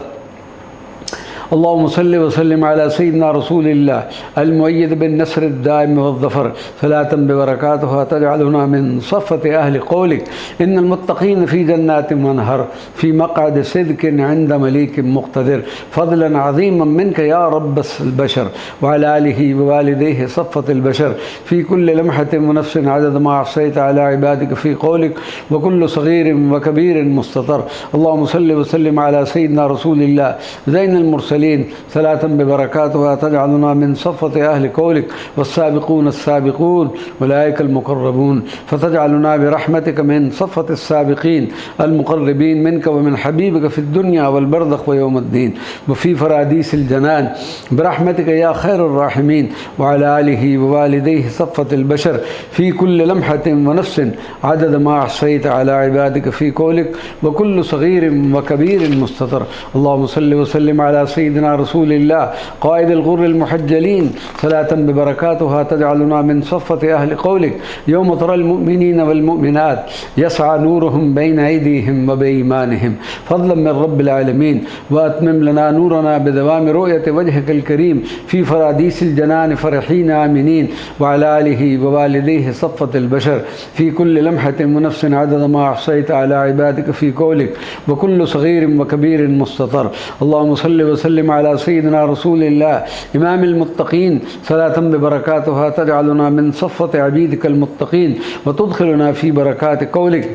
اللهم صل وسلم على سيدنا رسول الله المؤيد بالنصر الدائم والظفر، صلاة ببركاتها تجعلنا من صفة أهل قولك إن المتقين في جنات ونهر في مقعد صدق عند مليك مقتدر، فضلا عظيما منك يا رب البشر، وعلى آله ووالديه صفة البشر في كل لمحة ونفس عدد ما أحصيت على عبادك في قولك، وكل صغير وكبير مستطر. اللهم صل وسلم على سيدنا رسول الله زين المرسلين، صلاة ببركاتها تجعلنا من صفة أهل قولك والسابقون السابقون أولئك المقربون، فتجعلنا برحمتك من صفة السابقين المقربين منك ومن حبيبك في الدنيا والبرزخ ويوم الدين وفي فراديس الجنان برحمتك يا خير الراحمين، وعلى آله ووالديه صفة البشر في كل لمحة ونفس عدد ما أحصيت على عبادك في قولك، وكل صغير وكبير مستطر. اللهم صل وسلم على سيدنا رسول الله قائد الغر المحجلين، صلاة ببركاتها تجعلنا من صفة أهل قولك يوم ترى المؤمنين والمؤمنات يسعى نورهم بين أيديهم وبإيمانهم، فضلا من رب العالمين، وأتمم لنا نورنا بدوام رؤية وجهك الكريم في فراديس الجنان فرحين آمنين، وعلى آله ووالديه صفة البشر في كل لمحة ونفس عدد ما أحصيت على عبادك في قولك، وكل صغير وكبير مستطر. اللهم صل وسلم على سيدنا رسول الله إمام المتقين، صلاة ببركاتها تجعلنا من صفة عبيدك المتقين وتدخلنا في بركات قولك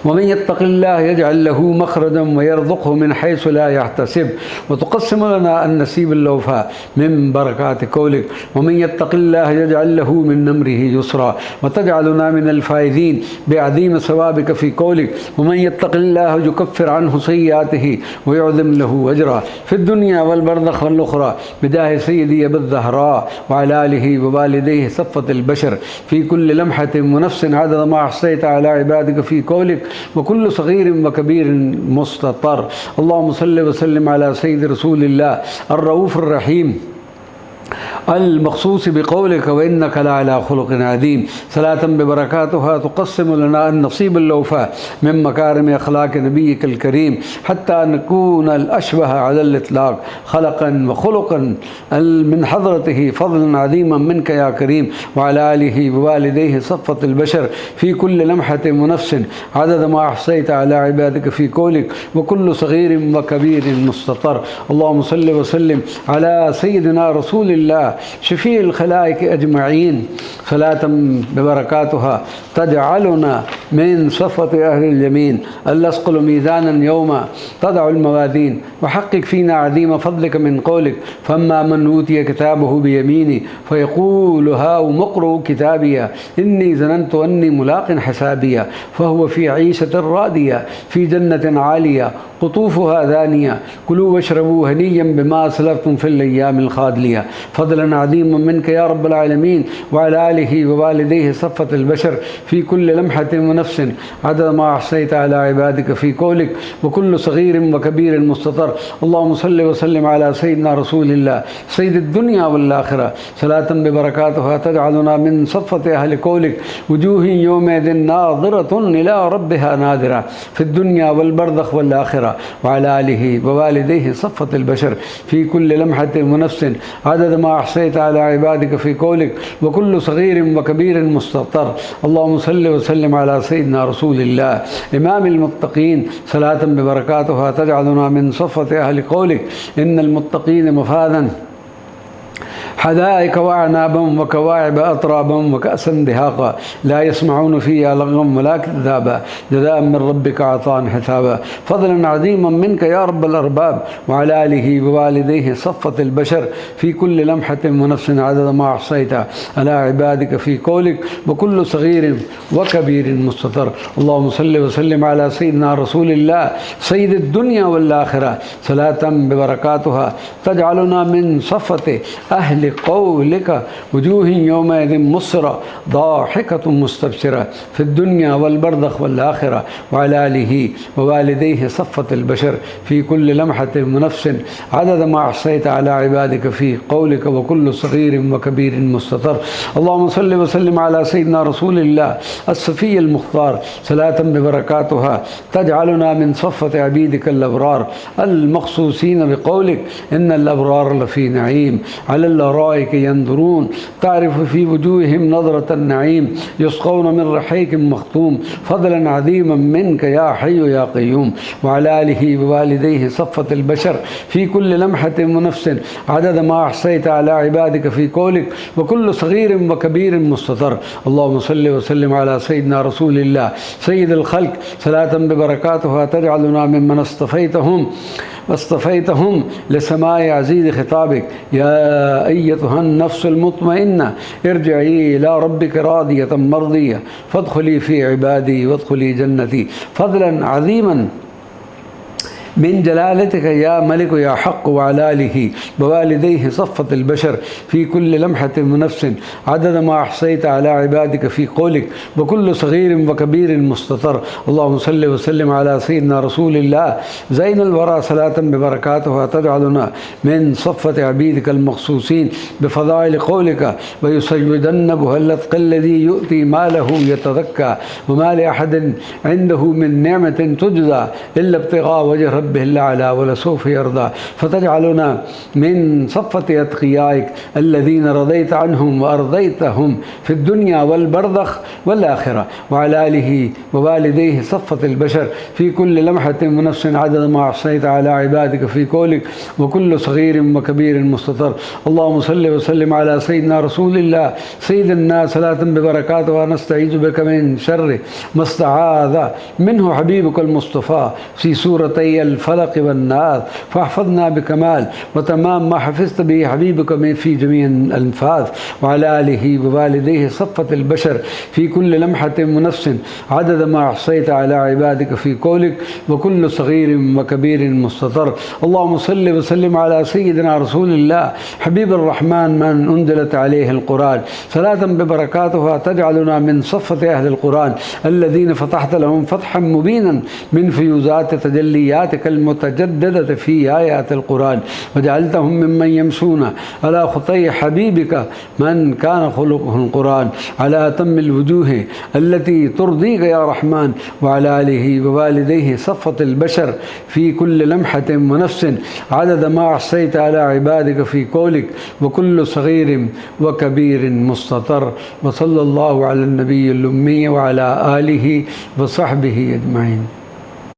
ومن يتق الله يجعل له مخرجا ويرزقه من حيث لا يحتسب، وتقسم لنا النصيب الأوفى من بركات قولك ومن يتق الله يجعل له من أمره يسرا، وتجعلنا من الفائزين بعظيم ثوابك في قولك ومن يتق الله يكفر عنه سيئاته ويعظم له أجرا في الدنيا والبرزخ والأخرى بداه سيدي أبي الزهراء، وعلى آله ووالديه صفة البشر في كل لمحة ونفس عدد ما أحصيت على عبادك في قولك، وكل صغير وكبير مستطر. اللهم صل وسلم على سيد رسول الله الرؤوف الرحيم المخصوص بقولك وإنك لعلى خلق عظيم، صلاة ببركاتها تقسم لنا النصيب الأوفى من مكارم أخلاق نبيك الكريم حتى نكون الأشبه على الإطلاق خلقا وخلقا من حضرته، فضلا عظيما منك يا كريم، وعلى آله ووالديه صفة البشر في كل لمحة ونفس عدد ما أحصيت على عبادك في قولك، وكل صغير وكبير مستطر. اللهم صل وسلم على سيدنا رسول الله شفيع الخلائق أجمعين، صلاة ببركاتها تجعلنا من صفة أهل اليمين الأثقل ميزانا يوم تضع الموازين، وحقق فينا عظيم فضلك من قولك فأما من أوتي كتابه بيميني فيقول هاؤم اقرءوا كتابيا إني ظننت أني ملاق حسابيا، فهو في عيشة راضية في جنة عالية قطوفها دانية، كلوا واشربوا هنيا بما أسلفتم في الأيام الخالية، فضلا عظيما منك يا رب العالمين، وعلى آله ووالديه صفة البشر في كل لمحة ونفس عدد ما أحصيت على عبادك في قولك، وكل صغير وكبير مستطر. اللهم صل وسلم على سيدنا رسول الله سيد الدنيا والآخرة، صلاة ببركاتها تجعلنا من صفة أهل قولك وجوه يومئذ ناظرة إلى ربها ناظرة في الدنيا والبرزخ والآخرة، وعلى آله ووالديه صفة البشر في كل لمحة ونفس عدد ما أحصيت على عبادك في قولك، وكل صغير وكبير مستطر. اللهم صل وسلم على سيدنا رسول الله إمام المتقين، صلاة ببركاتها تجعلنا من صفة أهل قولك إن المتقين مفازا حدائق وأعنابا وكواعب أترابا وكأسا دهاقا لا يسمعون فيها لغوا ولا كذابا جزاء من ربك عطاء حسابا فضلا عظيما منك يا رب الأرباب وعلى آله ووالديه صفة البشر في كل لمحة ونفس عدد ما أحصيت على عبادك في قولك وكل صغير وكبير مستتر. اللهم صل وسلم على سيدنا رسول الله سيد الدنيا والآخرة صلاة ببركاتها تجعلنا من صفة أهل قولك وجوه يومئذ مسرة ضاحكة مستبشرة في الدنيا والبرزخ والآخرة وعلى آله ووالديه صفة البشر في كل لمحة ونفس عدد ما أحصيت على عبادك في قولك وكل صغير وكبير مستتر. اللهم صل وسلم على سيدنا رسول الله الصفي المختار صلاة ببركاتها تجعلنا من صفة عبيدك الأبرار المخصوصين بقولك إن الأبرار لفي نعيم على الأرائك ينظرون تعرف في وجوههم نظرة النعيم يسقون من رحيق مختوم فضلا عظيما منك يا حي يا قيوم وعلى آله ووالديه صفة البشر في كل لمحة ونفس عدد ما أحصيت على عبادك في قولك وكل صغير وكبير مستتر. اللهم صل وسلم على سيدنا رسول الله سيد الخلق صلاة ببركاتها تجعلنا ممن واصطفيتهم لسماع عزيز خطابك يا أيتها النفس المطمئنة ارجعي إلى ربك راضية مرضية فادخلي في عبادي وادخلي جنتي فضلا عظيما من جلالتك يا ملك يا حق وعلى آله ووالديه صفة البشر في كل لمحة ونفس عدد ما أحصيت على عبادك في قولك وكل صغير وكبير مستتر. اللهم صل وسلم على سيدنا رسول الله زين الورى صلاة ببركاتها تجعلنا من صفة عبيدك المخصوصين بفضائل قولك ويسجدنبها الأتقى الذي يؤتي ماله يتزكى وما لأحد عنده من نعمة تجزى إلا ابتغاء وجه ربه الأعلى ولسوف يرضى فتجعلنا من صفة أتقيائك الذين رضيت عنهم وأرضيتهم في الدنيا والبرزخ والآخرة وعلى آله ووالديه صفة البشر في كل لمحة ونفس عدد ما أحصيت على عبادك في قولك وكل صغير وكبير مستتر. اللهم صل وسلم على سيدنا رسول الله سيد الناس صلاة ببركاته ونستعيذ بك من شر ما استعاذ منه حبيبك المصطفى في سورتي الفلق والناس فاحفظنا بكمال وتمام ما حفظت به حبيبك في جميع الأنفاس وعلى آله ووالديه صفة البشر في كل لمحة ونفس عدد ما أحصيت على عبادك في قولك وكل صغير وكبير مستتر. اللهم صل وسلم على سيدنا رسول الله حبيب الرحمن من أنزلت عليه القرآن صلاة ببركاتها تجعلنا من صفة أهل القرآن الذين فتحت لهم فتحا مبينا من فيوزات تجلياتك المتجددة في آيات القرآن وجعلتهم ممن يمشون على خطي حبيبك من كان خلقه القرآن على أتم الوجوه التي ترضيك يا رحمن وعلى آله ووالديه صفة البشر في كل لمحة ونفس عدد ما أحصيت على عبادك في قولك وكل صغير وكبير مستتر. وصلى الله على النبي الأمي وعلى آله وصحبه أجمعين.